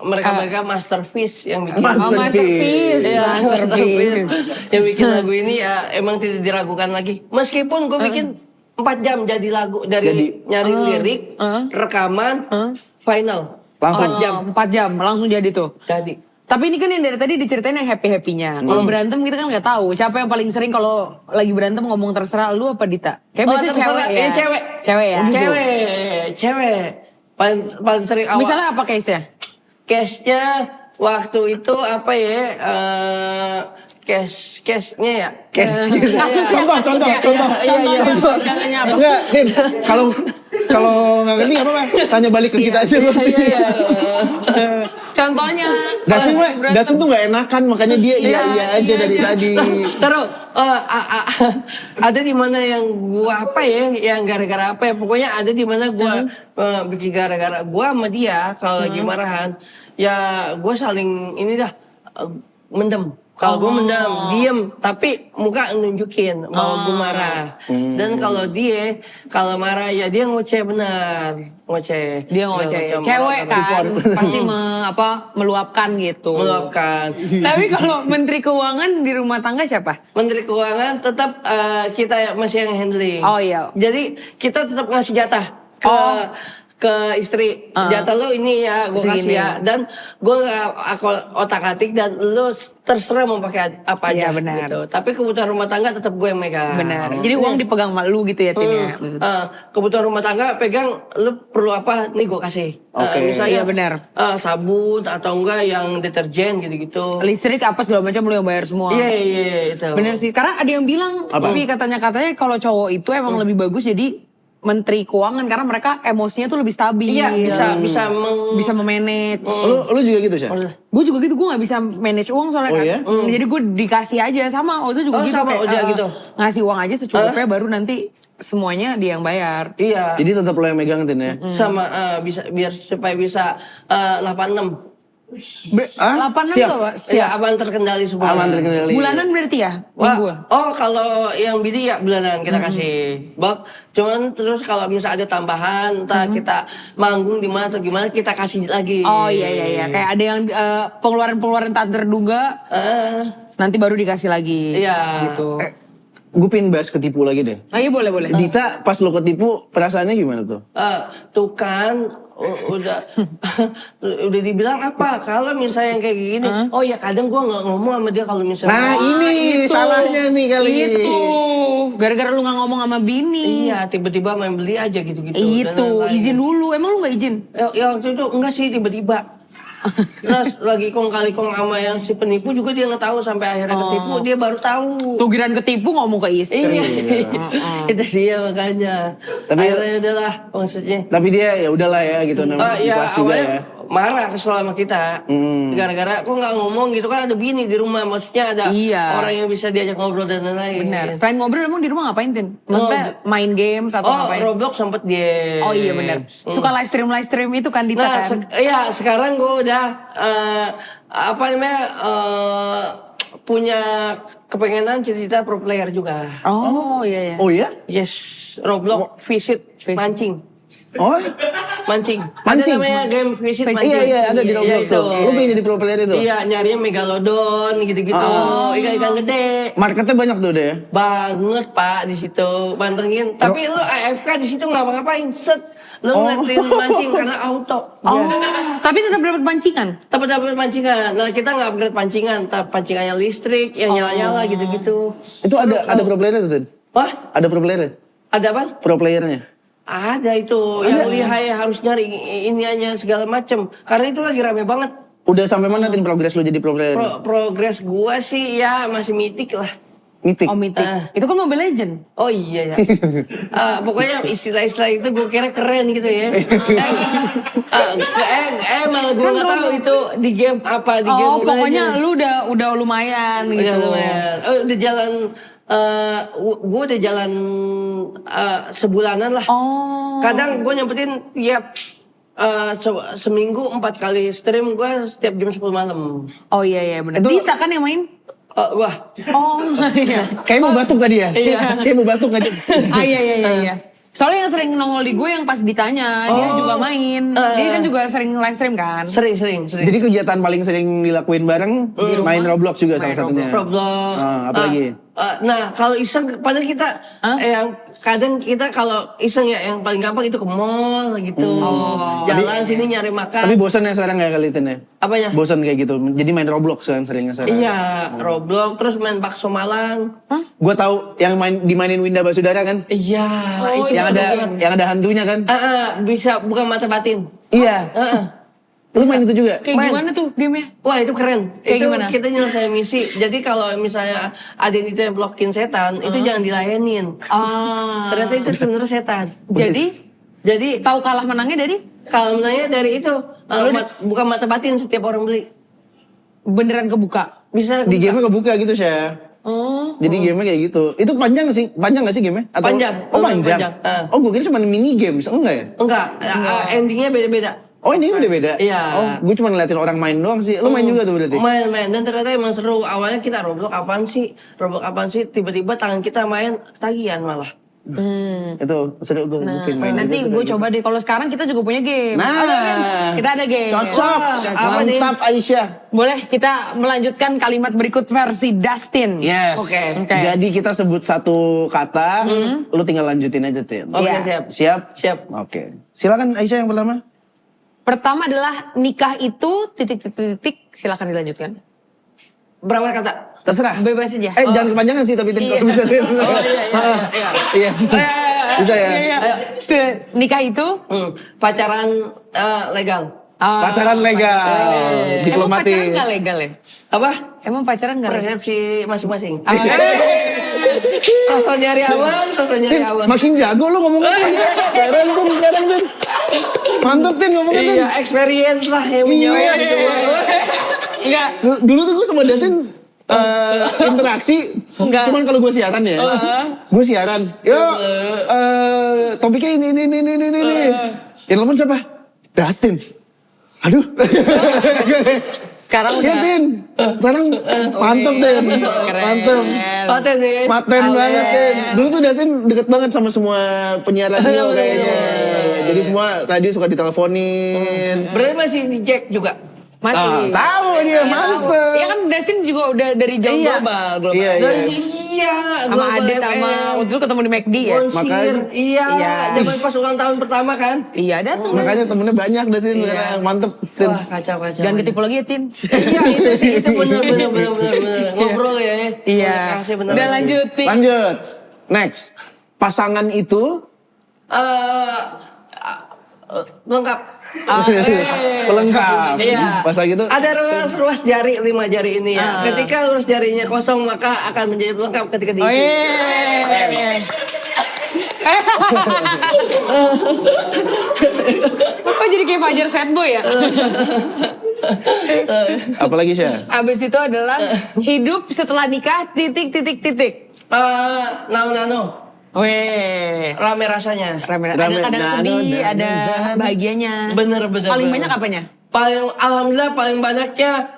mereka masterpiece yang bikin. Masterpiece. Iya, Masterpiece. yang bikin lagu ini ya emang tidak diragukan lagi. Meskipun gue bikin 4 jam jadi lagu dari nyari lirik, rekaman, final. Langsung. 4 jam. 4 jam langsung jadi tuh. Jadi. Tapi ini kan yang dari tadi diceritain yang happy-happynya. Kalau berantem kita kan nggak tahu siapa yang paling sering kalau lagi berantem ngomong terserah lu apa Dita. Kayak biasanya terserah. cewek ya. Cewek. Cewek ya. Cewek. Paling sering awal. Misalnya apa case-nya? Case-nya waktu itu apa ya? Case-nya ya. Kasusnya. Contohnya apa? Enggak, Din. Kalau nggak ngerti nggak apa-apa. Tanya balik ke kita aja. Contohnya. Dustin tuh nggak enakan, makanya dia iya aja dari tadi. Terus ada di mana yang gua apa ya, yang gara-gara apa ya, pokoknya ada di mana gua bikin gara-gara gua sama dia kalau lagi marahan, ya gua saling ini dah mendem. Kalau gue mendem, diem, tapi muka nunjukin bahwa gue marah. Dan kalau dia, kalau marah ya dia ngoceh benar, ngoceh. Dia ngoceh. Cewek kan pasti meluapkan gitu. Meluapkan. Tapi kalau Menteri Keuangan di rumah tangga siapa? Menteri Keuangan tetap kita masih yang handling. Oh iya. Jadi kita tetap ngasih jatah ke istri, jatah lo ini ya gue kasih ya, dan gue aku otak-atik dan lo terserah mau pakai apa aja. Iya, benar. Gitu. Tapi kebutuhan rumah tangga tetap gue yang megang. Benar. Jadi uang dipegang sama lu gitu ya Tin ya. Kebutuhan rumah tangga pegang, lo perlu apa nih gue kasih. Misalnya iya benar. Sabun atau enggak yang deterjen gitu-gitu. Listrik apa segala macam lu yang bayar semua. Iya itu. Bener sih, karena ada yang bilang, tapi katanya kalau cowok itu emang lebih bagus jadi Menteri Keuangan karena mereka emosinya tuh lebih stabil. Iya bisa memanage. Lu juga gitu sih? Gue juga gitu, gue gak bisa manage uang soalnya kan. Ya? Jadi gue dikasih aja sama Oza juga gitu. Sama Oza gitu. Ngasih uang aja secukupnya baru nanti semuanya dia yang bayar. Iya. Jadi tetap lo yang megang Tin ya? Sama bisa biar supaya bisa 86. 86 tuh apa? Ya, aman terkendali sebulan. Aman terkendali. Bulanan berarti ya? Minggu? Kalau yang bini ya bulanan kita kasih. Cuman terus kalau misalnya ada tambahan, entah kita manggung di mana atau gimana, kita kasih lagi. Oh iya. Kayak ada yang pengeluaran tak terduga, nanti baru dikasih lagi. Iya. Gitu. Gue pengen bahas ketipu lagi deh. Oh iya boleh. Dita pas lo ketipu perasaannya gimana tuh? Tuh kan udah dibilang apa kalau misalnya yang kayak gini, oh ya kadang gue nggak ngomong sama dia kalau misalnya. Nah ini salahnya nih kali ini. Itu gara-gara lu nggak ngomong sama bini. Iya, tiba-tiba main beli aja gitu-gitu. Itu izin dulu, emang lu nggak izin? Ya waktu itu enggak sih, tiba-tiba. Terus lagi kong kali kong sama yang si penipu juga dia nggak tahu sampai akhirnya ketipu, dia baru tahu. Tuh giran ketipu ngomong ke istri. Iya. Itu dia makanya. Tapi akhirnya adalah maksudnya. Tapi dia ya udahlah ya gitu namanya ikhlas juga ya. Marah kesel sama kita. Gara-gara kok nggak ngomong gitu kan, ada bini di rumah, maksudnya ada orang yang bisa diajak ngobrol dan lain-lain. Benar. Selain ngobrol emang di rumah ngapain Tin? Maksudnya main games atau ngapain? Roblox sempet dia. Oh iya benar. Suka live stream itu kan Dita kan? Iya sekarang gue udah punya kepengenan cita-cita pro player juga. Oh iya. Oh ya? Yes, Roblox visit mancing. Oh, Mancing. Mancing? Ada namanya game visit Visit. mancing. Iya, ada di Roblox itu. tuh. Lu pengen jadi pro player itu? Iya, nyarinya megalodon gitu-gitu. Ikan-ikan gede. Marketnya banyak tuh udah ya? Banget Pak di situ pantengin. Tapi lu AFK di situ ngapa-ngapain? Set. Lu ngeliatin mancing karena auto. Oh, tapi tetap dapat pancingan. Dapat pancingan. Nah kita nggak upgrade pancingan, tapi pancingannya listrik yang nyala-nyala gitu-gitu. Itu ada pro player tuh? Wah, Ada pro player? ada apa? Pro playernya? Ada itu. Yang lihai harus nyari iniannya segala macem. Karena itu lagi rame banget. Udah sampai mana Tin progres lu jadi pro player? Progres gua sih ya masih mitik lah. Mitik. Oh, Mythic. Itu kan Mobile Legend. Oh iya ya. Pokoknya istilah-istilah itu gue kira keren gitu ya. Malah gue nggak tahu itu di game apa di game. Oh, pokoknya lu udah lumayan gitu. Udah lumayan. Udah jalan. Gue udah jalan sebulanan lah. Oh. Kadang gue nyempetin tiap seminggu 4 kali stream gue setiap jam 10 malam. Oh iya benar. Itu- Dita kan yang main? Wah. Oh iya. Kayak mau batuk tadi ya? Iya. Kayak mau batuk aja. Iya. Soalnya yang sering nongol di gue yang pas ditanya, dia juga main. Dia kan juga sering live stream kan? Sering. Jadi kegiatan paling sering dilakuin bareng main Roblox juga salah satunya. Roblox. Apa lagi? Nah, kalau iseng, padahal kita yang kadang kita kalau iseng ya yang paling gampang itu ke mall gitu. Jalan sini nyari makan. Tapi bosan ya sekarang kayak kali Tin ya? Apanya? Bosan kayak gitu. Jadi main Roblox kan seringnya sekarang. Iya, Roblox terus main bakso Malang. Gue tahu yang dimainin Winda Basudara kan? Iya, itu Yang ada hantunya kan? bisa bukan mata batin. Iya. Lu main itu juga? Kayak gimana tuh gamenya? Wah itu keren. Kayak itu gimana? kita nyelesain misi. Jadi kalau misalnya ada yang ditemblokin setan, itu jangan dilayanin. Ternyata itu sebenarnya setan. Jadi Tahu kalah menangnya dari kalau menanya dari itu bukan mata batin setiap orang beli. beneran kebuka. Bisa Di game kebuka gitu sih. Jadi game-nya kayak gitu. Itu panjang gak sih? Panjang gak sih game-nya? Panjang. Oh panjang? Panjang. Oh gue kira cuma mini games. Enggak ya? enggak, endingnya beda-beda. Oh ini udah beda? Iya. Oh gue cuma ngeliatin orang main doang sih. Lu main juga tuh berarti? Main dan ternyata emang seru. Awalnya kita Roblox apaan sih? Tiba-tiba tangan kita main ketagihan malah. Itu seru tuh. Mungkin main Nanti juga tuh gue kayak coba deh. Kalau sekarang kita juga punya game. Nah. Kita ada game. Cocok. Apa nih? Mantap Aisyah. Boleh kita melanjutkan kalimat berikut versi Dustin. Yes. Oke. Jadi kita sebut satu kata, lu tinggal lanjutin aja Tin. Oke, Iya. siap. Siap? Oke. Silakan Aisyah yang pertama. Pertama adalah nikah itu ... Silakan dilanjutkan. Berapa kata? Terserah. Bebas aja. Jangan kepanjangan sih tapi Tin Iya. kalau bisa Tin. iya. Iya. Bisa ya. Nikah itu Pacaran legal. Pacaran legal. Emang Diplomatik. pacaran gak legal ya? Apa? Emang pacaran gak legal? Persepsi masing-masing. Oh, Nyari Tin, abang. makin jago lu ngomongnya Tin. Sekarang Tin. Mantap Tin ngomongnya Tin. Iya, experience lah yang menyampaikan itu. Enggak. Dulu tuh gue sama Datin interaksi. Enggak. Cuman kalau gue siaran ya. Gue siaran. Topiknya ini. Yang telepon siapa? Dustin. Aduh. Sekarang Iya udah. Tin. Sekarang mantep Tin. Keren. Mantep. Paten nih. Maten banget Tin. Dulu tuh Datin deket banget sama semua penyiar radio kayaknya. Jadi semua radio suka diteleponin. Berarti masih di Jack juga. Masih. Tahu dia mantep. Iya kan Dustin juga udah dari jauh Iya. global. Iya. Iya. Sama Adit sama waktu itu ketemu di McD ya. Bonsir. Iya. Iya. Zaman pas ulang tahun pertama kan. Iya datang. Makanya temennya banyak Datin Iya. sekarang. Mantep Tin. Wah kacau. Jangan ketipu lagi ya Tin. Iya itu sih itu benar. Ngobrol ya. Iya. Makasih, bener. Udah lanjutin. Lanjut. Next. Pasangan itu Lengkap. pelengkap. Iya. Pas lagi itu Ada ruas jari 5 jari ini ya. Ketika ruas jarinya kosong maka akan menjadi pelengkap ketika diisi. Oh iya. Kok jadi kayak Fajar Sad Boy ya? apalagi Syah? Abis itu adalah hidup setelah nikah ... Nano. Weh. Rame rasanya. Kadang sedih, ada bahagianya. Bener. Paling banyak apanya? Alhamdulillah paling banyaknya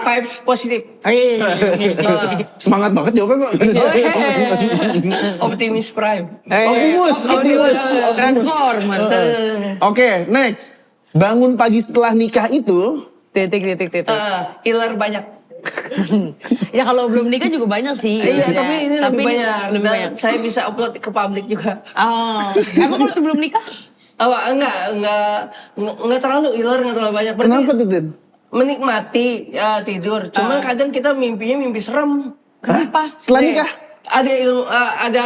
vibes positif. Oh, iya. Semangat banget jawabnya, Pak. Optimis Prime. Optimus. Transformer. Oke, next. Bangun pagi setelah nikah itu, Titik. Iler banyak. Ya kalau belum nikah juga banyak sih. Iya, Ya. tapi ini lebih banyak. Lebih Dan banyak. saya bisa upload ke publik juga. Oh, emang kalau sebelum nikah? Enggak terlalu iler, enggak terlalu banyak. Berarti kenapa tuh, Tin? menikmati tidur. Cuma kadang kita mimpinya mimpi serem. Kenapa? Setelah Nih, nikah? ada ilmu, ada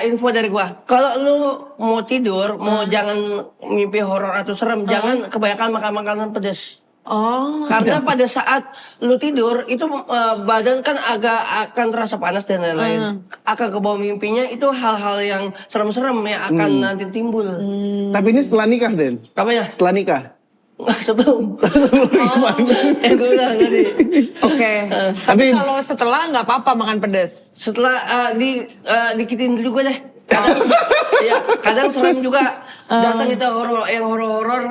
info dari gua. Kalau lu mau tidur, mau jangan mimpi horor atau serem, jangan kebanyakan makan makanan pedas. Oh. Karena pada saat lu tidur itu badan kan agak akan terasa panas dan lain-lain. Akan ke bawah mimpinya itu hal-hal yang serem-serem yang akan nanti timbul. Tapi ini setelah nikah, Tin? Apanya? Setelah nikah? Sebelum. Gue udah ngerti. Oke. Tapi kalau setelah nggak apa-apa makan pedas. Setelah dikitin dulu gue deh. Kadang, ya, kadang serem juga. Datang itu horor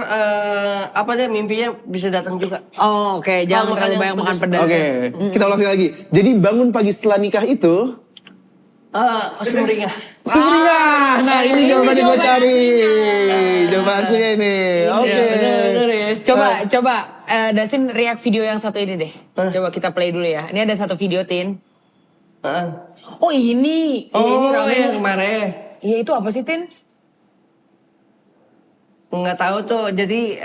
apa deh mimpinya bisa datang juga. Oh, oke. Jangan terlalu banyak makan pedas. Oke, kita ulang sekali lagi. Jadi bangun pagi setelah nikah itu, Sumringah. Sumringah. Nah, ini jawaban yang gue cari. Jawaban aslinya ini. Oke. Bener ya. Coba Dasin react video yang satu ini deh. Coba kita play dulu ya. Ini ada satu video, Tin. Oh, ini. Ini rame yang kemarin. Iya, itu apa sih, Tin? Nggak tahu tuh. Jadi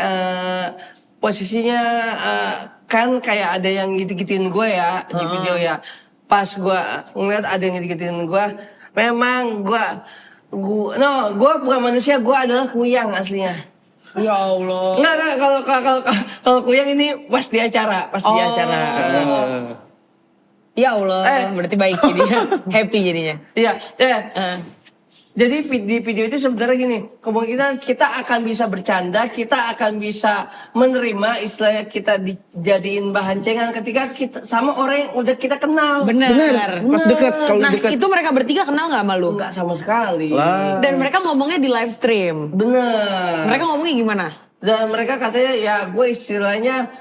posisinya kan kayak ada yang gitu-gituin gue ya di video ya. Pas gue ngeliat ada yang gitu-gituin gue, memang gue bukan manusia, gue adalah kuyang aslinya. Ya Allah. Enggak kalau kuyang ini pas di acara, Ya Allah, berarti baik jadinya. Happy jadinya. Iya, jadi di video itu sebenarnya gini, kemungkinan kita akan bisa bercanda, kita akan bisa menerima istilahnya kita dijadiin bahan cengan ketika kita sama orang yang udah kita kenal. Benar. Pas dekat, kalau Nah, dekat. itu mereka bertiga kenal nggak sama lu? Enggak sama sekali. Lah. Dan mereka ngomongnya di live stream. Bener. Mereka ngomongnya gimana? Dan mereka katanya ya gue istilahnya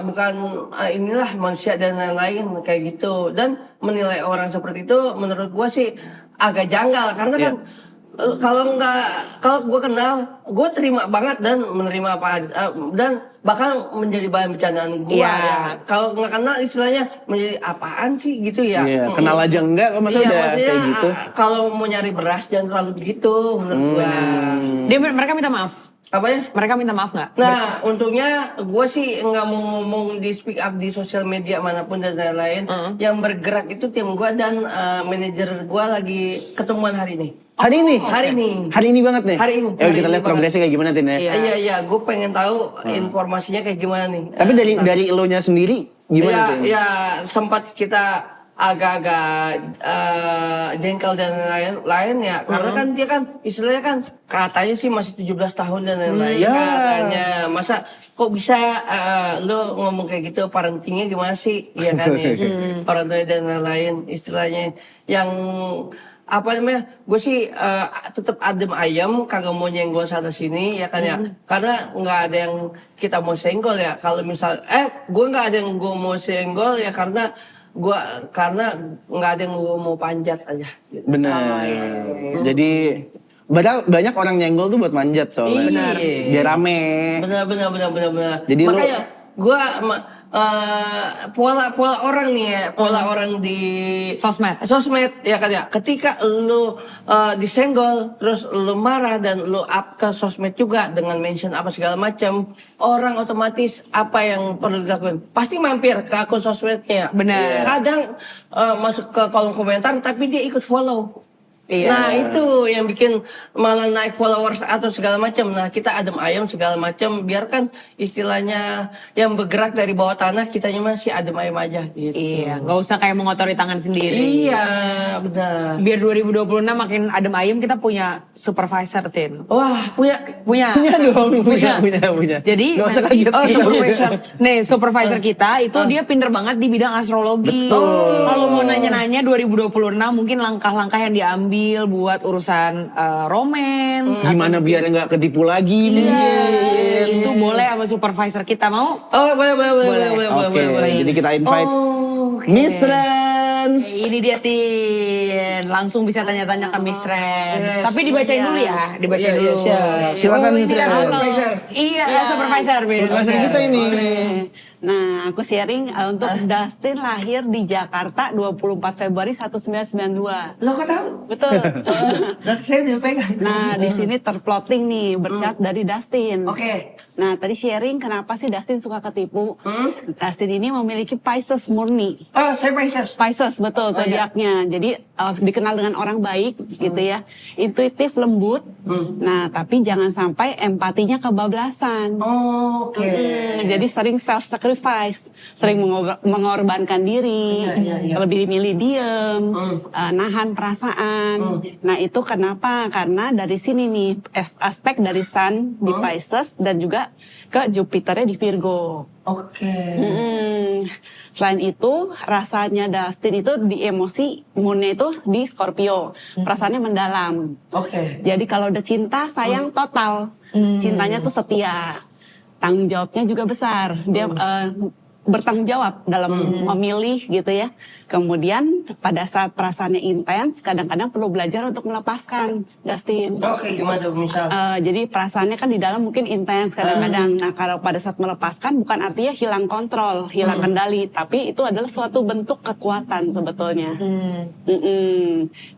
bukan inilah manusia dan lain-lain kayak gitu. Dan menilai orang seperti itu menurut gue sih agak janggal karena kan kalau gue kenal, gue terima banget dan menerima apa dan bahkan menjadi bahan bercandaan gue ya. Kalau nggak kenal istilahnya menjadi apaan sih gitu ya. Iya, kenal aja enggak, masa udah maksudnya, kayak gitu. Kalau mau nyari beras jangan terlalu begitu menurut gue. Mereka minta maaf. Apa ya? Mereka minta maaf nggak? Nah, untungnya gue sih nggak mau ngomong di speak up di sosial media manapun dan lain-lain. Yang bergerak itu tim gue dan manajer gue lagi ketemuan hari ini. Hari ini? Hari ini banget nih? Hari ini. Kita lihat progresnya kayak gimana, Tin ya? Iya, gue pengen tahu informasinya kayak gimana nih. Tapi dari elonya sendiri gimana, Tin? Ya, sempat kita agak-agak jengkel dan lain-lain ya. Karena kan dia kan istilahnya kan katanya sih masih 17 tahun dan lain-lain katanya. Masa kok bisa lo ngomong kayak gitu, parentingnya gimana sih? Iya kan ya. Orang tua dan lain-lain istilahnya yang apa namanya? Gue sih tetap adem ayam, kagak mau nyenggol sana sini ya kan ya. Karena nggak ada yang kita mau senggol ya. Kalau misal gue nggak ada yang gue mau senggol ya karena nggak ada yang mau panjat aja. Benar. Jadi banyak orang nyenggol tuh buat manjat soalnya. Benar. Biar rame. Benar. Jadi makanya gue pola orang nih ya, pola orang di sosmed ya kan ya. Ketika lu disenggol, terus lu marah dan lu up ke sosmed juga dengan mention apa segala macam, orang otomatis apa yang perlu dilakukan? Pasti mampir ke akun sosmednya. Benar. Kadang masuk ke kolom komentar, tapi dia ikut follow. Nah itu yang bikin malah naik followers atau segala macam. Nah kita adem ayam segala macam, biarkan istilahnya yang bergerak dari bawah tanah, kitanya masih adem ayam aja gitu. Iya, nggak usah kayak mengotori tangan sendiri. Iya, benar. Biar 2026 makin adem ayam, kita punya supervisor, Tin. Wah, punya. Punya dong, punya. Jadi nggak usah nanti, kaget. Supervisor. Nih, supervisor kita itu dia pinter banget di bidang astrologi. Kalau mau nanya-nanya 2026 mungkin langkah-langkah yang diambil stabil buat urusan romance. Gimana biar nggak ketipu lagi mungkin. Itu boleh sama supervisor kita, mau? Oh, boleh. Oke, jadi kita invite Miss Rans. Ini dia Tin, langsung bisa tanya-tanya ke Miss Rans. Tapi dibacain dulu ya, dibacain dulu. Silakan Miss Rans. Iya, supervisor. Supervisor kita ini. Nah, aku sharing untuk Dustin lahir di Jakarta 24 Februari 1992. Lo kok tahu? Betul. Dan saya udah pegang. Nah, di sini terplotting nih bercat dari Dustin. Oke. Nah, tadi sharing kenapa sih Dustin suka ketipu. Dustin ini memiliki Pisces murni. Oh, saya Pisces. Pisces, betul, zodiaknya. Jadi dikenal dengan orang baik gitu ya. Intuitif, lembut. Nah, tapi jangan sampai empatinya kebablasan. Oke. Jadi sering self-sacrifice, sering mengorbankan diri, lebih milih diem, nahan perasaan. Nah, itu kenapa? Karena dari sini nih, aspek dari Sun di Pisces dan juga ke Jupiternya di Virgo. Oke. Selain itu, rasanya Dustin itu di emosi, moonnya itu di Scorpio. Perasaannya mendalam. Oke. Jadi kalau udah cinta, sayang total. Cintanya tuh setia. Tanggung jawabnya juga besar. Dia bertanggung jawab dalam memilih gitu ya. Kemudian pada saat perasaannya intens, kadang-kadang perlu belajar untuk melepaskan, Dustin. Oke, gimana misal? Jadi perasaannya kan di dalam mungkin intens kadang-kadang. Nah, kalau pada saat melepaskan bukan artinya hilang kontrol, hilang kendali, tapi itu adalah suatu bentuk kekuatan sebetulnya.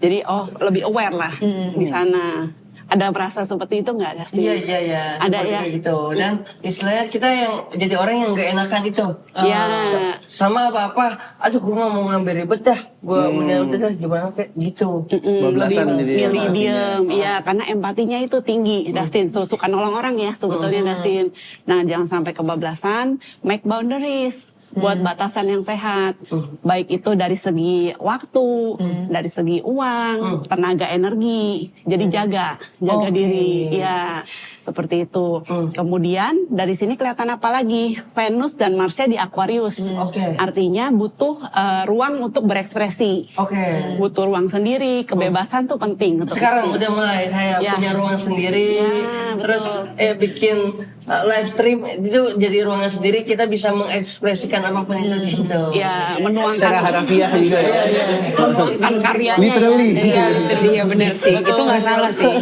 Jadi lebih aware lah di sana. Ada perasa seperti itu nggak, Dustin? Iya. Ada Seperti ya. kayak gitu. Dan istilahnya kita yang jadi orang yang nggak enakan itu. Iya. Sama apa-apa. Aduh, gue nggak mau ngambil ribet dah. Gue mendingan udah gimana kayak gitu. Bablasan jadi milih diem, iya karena empatinya itu tinggi, Dustin. Suka nolong orang ya sebetulnya, Dustin. Nah, jangan sampai kebablasan, make boundaries. Buat batasan yang sehat, baik itu dari segi waktu, dari segi uang, tenaga, energi. Jadi jaga diri, ya seperti itu. Kemudian dari sini kelihatan apa lagi? Venus dan Marsnya di Aquarius. Artinya butuh ruang untuk berekspresi. Butuh ruang sendiri, kebebasan tuh penting. Untuk Sekarang udah mulai saya punya ruang sendiri, terus bikin live stream itu jadi ruangan sendiri, kita bisa mengekspresikan apapun itu di situ. Ya, menuangkan secara harafiah juga ya. menuangkan karyanya. Literally. Iya, ya benar sih. Itu nggak salah sih.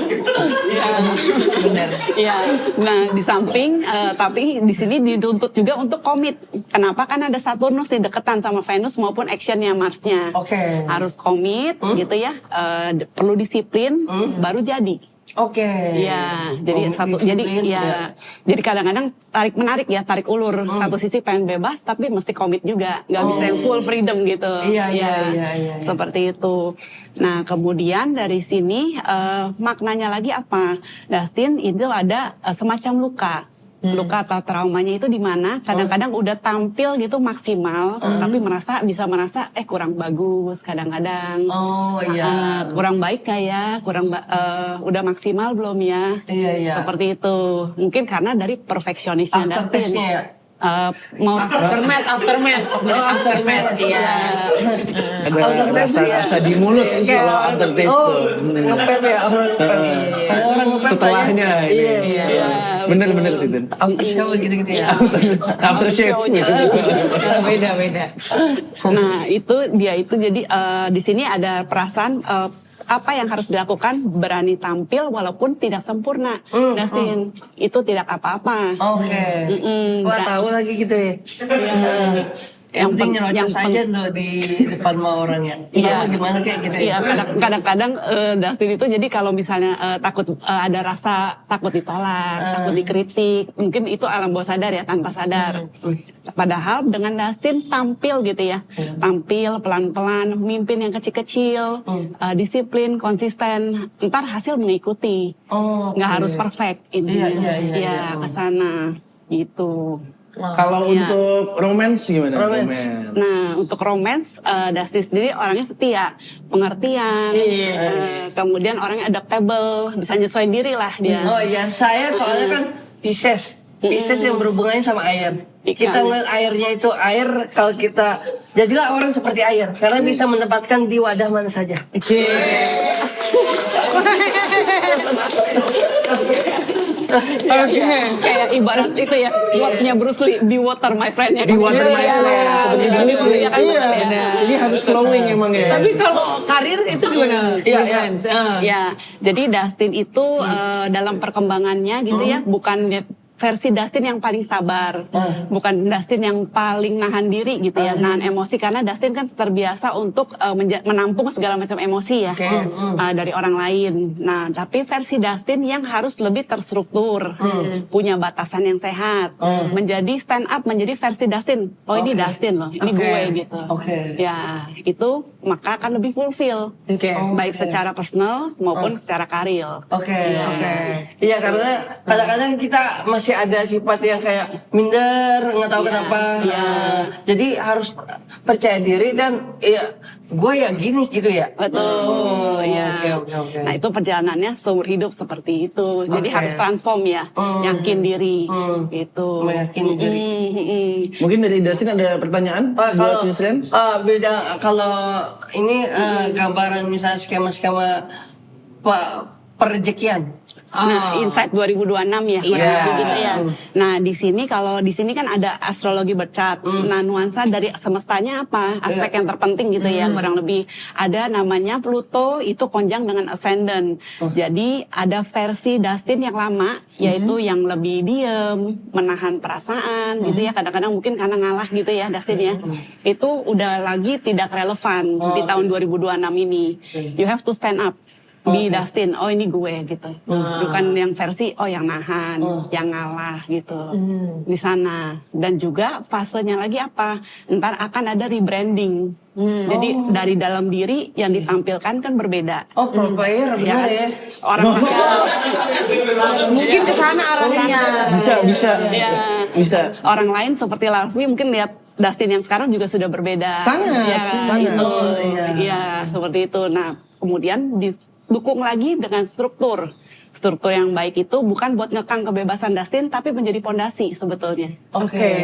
Benar. Iya. Nah, di samping tapi di sini dituntut juga untuk komit. Kenapa? Kan ada Saturnus di deketan sama Venus maupun actionnya Marsnya. Harus komit gitu ya. Perlu disiplin baru jadi. Iya, jadi jadi kadang-kadang tarik menarik ya, tarik ulur. Satu sisi pengen bebas tapi mesti komit juga, nggak bisa yang full freedom gitu. Iya. Seperti itu. Nah, kemudian dari sini maknanya lagi apa? Dustin itu ada semacam luka. Luka atau traumanya itu di mana kadang-kadang udah tampil gitu maksimal, tapi bisa merasa kurang bagus kadang-kadang. Kurang baik kayak, udah maksimal belum ya? Iya. Seperti itu. Mungkin karena dari perfeksionisnya Dustin. Mau Aftermath. Iya. Ada rasa di mulut kalau aftertaste tuh. Ngepep ya orang. Saya orang ngepep. Setelahnya ini. Iya. Bener sih Tin. After show gitu-gitu ya. Aftershave. Beda. Nah, itu jadi di sini ada perasaan apa yang harus dilakukan, berani tampil walaupun tidak sempurna. Dustin, itu tidak apa-apa. Wah, tahu lagi gitu ya. Yang penting nyerocos saja tuh di depan sama orang ya. Gimana kayak gitu ya. Iya, kadang-kadang Dustin itu jadi kalau misalnya takut ada rasa takut ditolak, takut dikritik, mungkin itu alam bawah sadar ya, tanpa sadar. Padahal dengan Dustin tampil gitu ya. Tampil pelan-pelan, mimpin yang kecil-kecil, disiplin, konsisten, ntar hasil mengikuti. Nggak harus perfect ini. Iya, ke sana gitu. Kalau untuk romance gimana? Nah, untuk romance, Dustin sendiri orangnya setia, pengertian, kemudian orangnya adaptable, bisa nyesuaiin diri lah dia. Oh iya, saya soalnya kan Pisces. Pisces yang berhubungannya sama air. Ikan. Kita ngeliat airnya itu air, kalau kita jadilah orang seperti air karena bisa menempatkan di wadah mana saja. Kayak ibarat itu ya, quote-nya Bruce Lee, be water my friend ya. Di water my Iya, friend. Seperti iya, Bruce Lee. iya, Iya. benar. Jadi harus flowing emang ya. Tapi kalau karir itu gimana? Iya, Miss iya. Lens? Ya, jadi Dustin itu dalam perkembangannya gitu ya, bukan versi Dustin yang paling sabar, bukan Dustin yang paling nahan diri gitu ya, nahan emosi karena Dustin kan terbiasa untuk menampung segala macam emosi ya dari orang lain. Nah, tapi versi Dustin yang harus lebih terstruktur, punya batasan yang sehat, menjadi stand up, menjadi versi Dustin. Oh ini Dustin loh, ini gue gitu. Ya itu maka akan lebih fulfill, baik secara personal maupun secara karir. Oke. Iya, karena kadang-kadang kita masih ada sifat yang kayak minder, nggak tahu kenapa. Jadi harus percaya diri dan ya gue ya gini gitu ya. Betul, ya. Oke. Nah itu perjalanannya seumur hidup seperti itu. Jadi harus transform ya, yakin diri, gitu. Meyakini diri. Mungkin dari Dustin ada pertanyaan buat Kalau Miss Lens? beda kalau ini gambaran misalnya skema-skema perezekian. Nah, Insight 2026 ya, kurang lebih gitu ya. Nah, di sini kalau di sini kan ada astrologi bercat. Nah, nuansa dari semestanya apa? Aspek yang terpenting gitu ya, kurang lebih ada namanya Pluto itu konjang dengan ascendant. Jadi ada versi Dustin yang lama, yaitu yang lebih diem, menahan perasaan gitu ya. Kadang-kadang mungkin karena ngalah gitu ya Dustin ya. Itu udah lagi tidak relevan di tahun 2026 ini. You have to stand up. Di Dustin, oh ini gue gitu, bukan yang versi yang nahan, yang ngalah gitu di sana. Dan juga fasenya lagi apa? Ntar akan ada rebranding. Jadi dari dalam diri yang ditampilkan kan berbeda. Oh, pro player benar ya. Orang Mungkin ke sana arahnya. Bisa. Orang lain seperti Larvi mungkin lihat Dustin yang sekarang juga sudah berbeda. Sangat. Itu. Iya, seperti itu. Nah, kemudian dukung lagi dengan struktur yang baik itu bukan buat ngekang kebebasan Dustin tapi menjadi pondasi sebetulnya.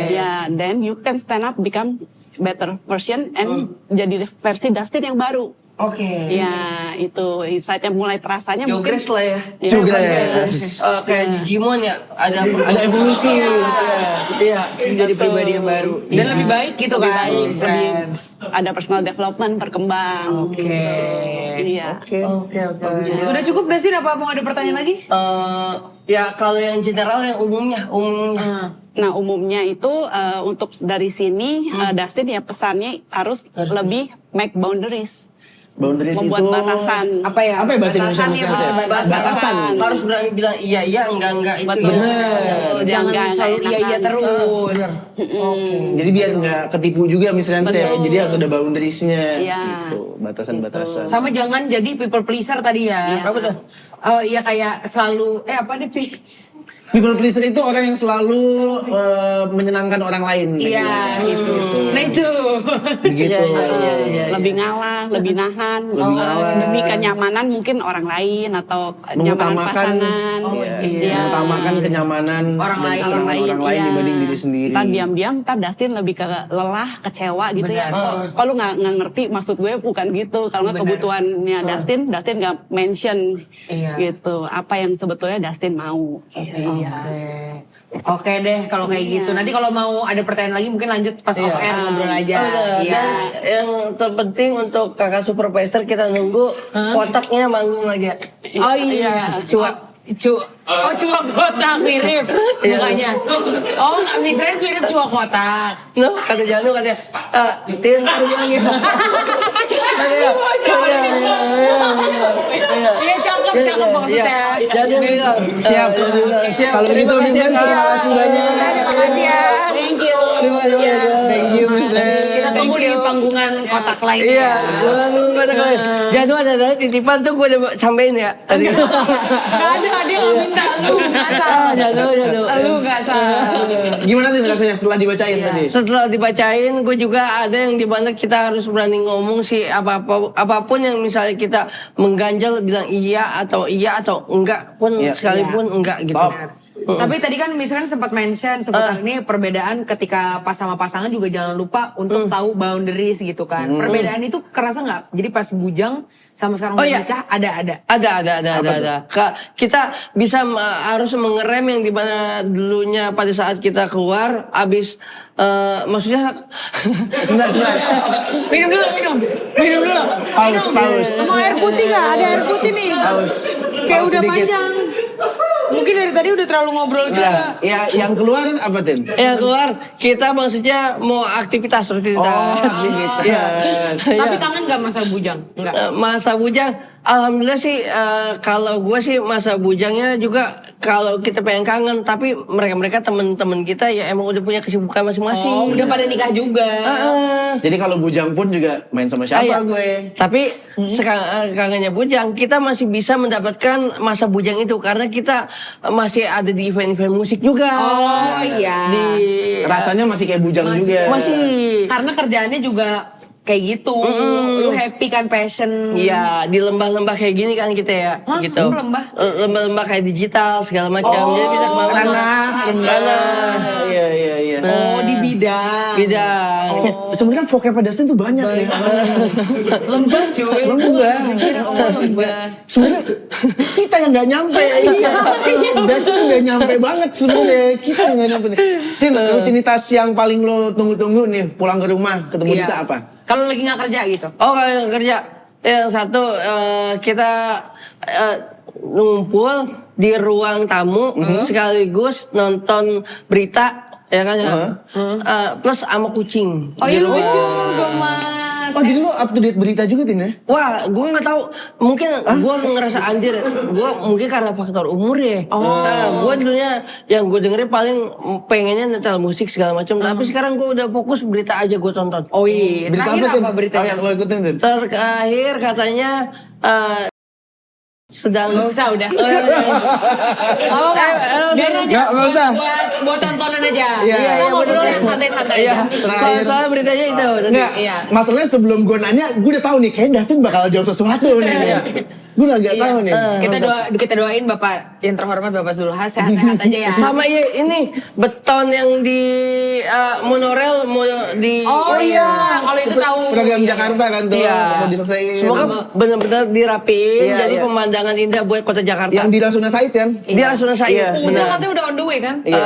Ya, then you can stand up, become better version and jadi versi Dustin yang baru. Ya, itu insight yang mulai terasanya mungkin. Progress lah ya. Progress. Kayak Digimon ya, ada evolusi. Iya, Menjadi pribadi yang baru. Dan lebih baik gitu kan. Miss Lens. Ada personal development, berkembang. Iya. Oke. Sudah cukup Dustin, apa mau ada pertanyaan lagi? Ya kalau yang general yang umumnya. Nah umumnya itu untuk dari sini Dustin ya pesannya harus lebih make boundaries. Boundaries Membuat itu batasan. Apa ya? Apa ya bahasa Indonesia? Batasan ya, Mas? batasan. Batasan. Harus berani bilang iya, enggak itu. Bener. Jangan selalu iya terus. Jadi biar nggak ketipu juga misalnya saya. Jadi harus ada boundariesnya. Iya. Gitu. Batasan-batasan. Sama jangan jadi people pleaser tadi ya. Apa tuh? Oh iya kayak selalu apa deh Pi? People pleaser itu orang yang selalu menyenangkan orang lain. Iya itu. Nah itu. Begitu. Iya. Lebih ngalah, lebih nahan, ngalah. demi kenyamanan mungkin orang lain atau kenyamanan pasangan. Mengutamakan kenyamanan Orang dan lain. kesenangan orang lain iya. dibanding diri sendiri. Ntar diam-diam, ntar Dustin lebih ke lelah, kecewa gitu ya. Kok lu nggak ngerti maksud gue bukan gitu. Kalau nggak kebutuhannya Dustin nggak mention gitu. Apa yang sebetulnya Dustin mau. Oke deh kalau kayak gitu. Nanti kalau mau ada pertanyaan lagi mungkin lanjut pas off air ngobrol aja. Iya. Dan yang terpenting untuk kakak supervisor kita nunggu kotaknya manggung lagi. Oh iya. Cua kotak mirip mukanya. Oh nggak Miss Lens mirip cua kotak. No, kata Janu katanya, Tin ntar bilang gitu. Iya cakep maksudnya. Jadi bilang, Siap. Kalau begitu Miss Lens, terima kasih banyak. Terima kasih ya. Thank you. Terima kasih banyak. Thank you Miss Lens. Kita tunggu di panggungan kotak lainnya. Iya, Janu ada titipan tuh gue udah sampein ya. Tadi. Gak ada, dia gak minta. Lu gak salah. Janu. Lu gak salah. Gimana tuh rasanya setelah dibacain tadi? Setelah dibacain, gue juga ada yang dimana kita harus berani ngomong sih apapun yang misalnya kita mengganjal bilang iya atau enggak pun sekalipun enggak gitu. Tapi tadi kan misalkan sempat mention seputar ini perbedaan ketika pas sama pasangan juga jangan lupa untuk tahu boundaries gitu kan. Perbedaan itu kerasa nggak? Jadi pas bujang sama sekarang udah nikah ada. Ada. Kita bisa harus mengerem yang dimana dulunya pada saat kita keluar, abis maksudnya Sebentar. Minum dulu. Paus. Mau air putih nggak? Ada air putih nih. Paus. Kayak Paus udah sedikit. panjang. Mungkin dari tadi udah terlalu ngobrol juga. Ya, yang keluar apa, Tin? yang keluar kita maksudnya mau aktivitas seperti itu. Aktivitas. Tapi kangen nggak masa bujang? Enggak. Masa bujang, alhamdulillah sih kalau gue sih masa bujangnya juga kalau kita pengen kangen, tapi mereka teman-teman kita ya emang udah punya kesibukan masing-masing. Oh, udah pada nikah juga. Jadi kalau bujang pun juga main sama siapa Iya. gue? Tapi kangennya bujang, kita masih bisa mendapatkan masa bujang itu karena kita masih ada di event-event musik juga. Oh iya. Rasanya masih kayak bujang juga. Masih. Karena kerjaannya juga kayak gitu. Lu happy kan, passion. Iya, di lembah-lembah kayak gini kan kita ya, Hah? gitu. Lembah? Lembah-lembah kayak digital segala macam. Jadi kita kemana-mana. Ranah. Iya. Oh, di bidang. Bidang. Sebenarnya vocab Dustin tuh banyak nih. Lembah cuy. Lembah. Sebenarnya kita yang nggak nyampe. Dustin nggak nyampe banget sebenarnya. Kita yang nggak nyampe nih. Tin, rutinitas yang paling lo tunggu-tunggu nih pulang ke rumah ketemu Iya. Dita apa? Kalau lagi nggak kerja gitu. Oh, kalau yang kerja, yang satu kita ngumpul di ruang tamu sekaligus nonton berita ya kan ya. Plus sama kucing. Oh di iya luar. lucu dong mas. Oh jadi lo up to date berita juga Tin ya? Wah, gue nggak tahu. Mungkin gue ngerasa anjir. Gue mungkin karena faktor umur ya. Gue dulunya yang gue dengerin paling pengennya nyetel musik segala macam. Tapi sekarang gue udah fokus berita aja gue tonton. Oh iya. Berita Terakhir Tin? apa beritanya? Oh yang lo ikutin Tin? Terakhir katanya sedang Gak usah udah. Oh, iya. Apa kan? Biar aja. Nggak usah. Buat tontonan aja. Iya, Kita iya, ngobrol bener. yang santai-santai Iya. aja. Terakhir. Soal beritanya itu. Enggak, Iya. masalahnya sebelum gue nanya, gue udah tahu nih, kayak Dustin bakal jawab sesuatu nih. Gue udah gak tahu nih. Kita doain Bapak yang terhormat Bapak Zulhas sehat-sehat aja ya. Sama ini beton yang di monorail mau di Oh iya, kalau itu tahu. Program Iya. Jakarta kan tuh, Iya. mau diselesaikan. Semoga benar-benar dirapiin Iya, jadi iya. pemandangan indah buat kota Jakarta. Yang di Rasuna Said kan? Di Rasuna Said. Iya, Udah benar. katanya udah on the way kan? Iya.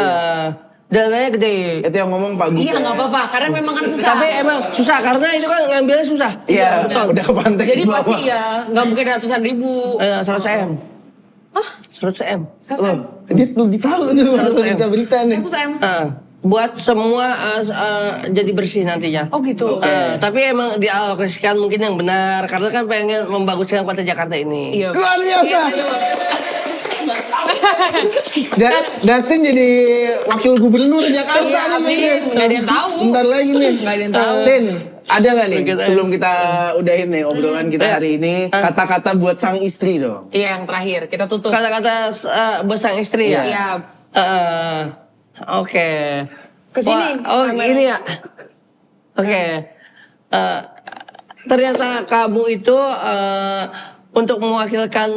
Dananya gede. Itu yang ngomong Pak Gup. Iya nggak apa-apa, karena memang kan susah. Tapi emang susah karena itu kan ngambilnya susah. Iya, Beton. udah ke pantai Jadi di bawah. pasti ya nggak mungkin ratusan ribu. 100 M. 100 M. Loh, dia lebih tahu tuh masalah berita-berita nih. 100 M. Buat semua jadi bersih nantinya. Oh gitu. Tapi emang dialokasikan mungkin yang benar karena kan pengen membaguskan kota Jakarta ini. Iya. Luar biasa. Dustin jadi wakil gubernur Jakarta Iya, nih. amin. Nggak ada yang tahu. Bentar lagi nih. Nggak ada yang tahu. Tin, ada nggak nih Begitu. sebelum kita udahin nih obrolan kita hari ini kata-kata buat sang istri dong. Iya yang terakhir kita tutup. Kata-kata buat sang istri ya. Iya. Oke. Kesini. Oh ini ya. Oke. Ternyata kamu itu untuk mewakilkan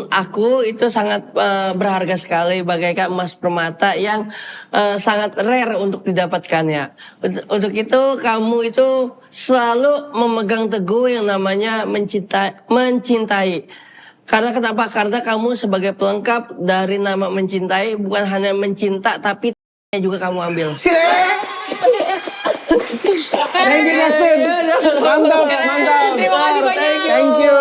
aku itu sangat berharga sekali bagaikan emas permata yang sangat rare untuk didapatkan ya. Untuk itu kamu itu selalu memegang teguh yang namanya mencintai. Karena kenapa? Karena kamu sebagai pelengkap dari nama mencintai bukan hanya mencinta tapi juga kamu ambil. Sires. Thank you Dustin. Mantap. Terima kasih banyak. Thank you.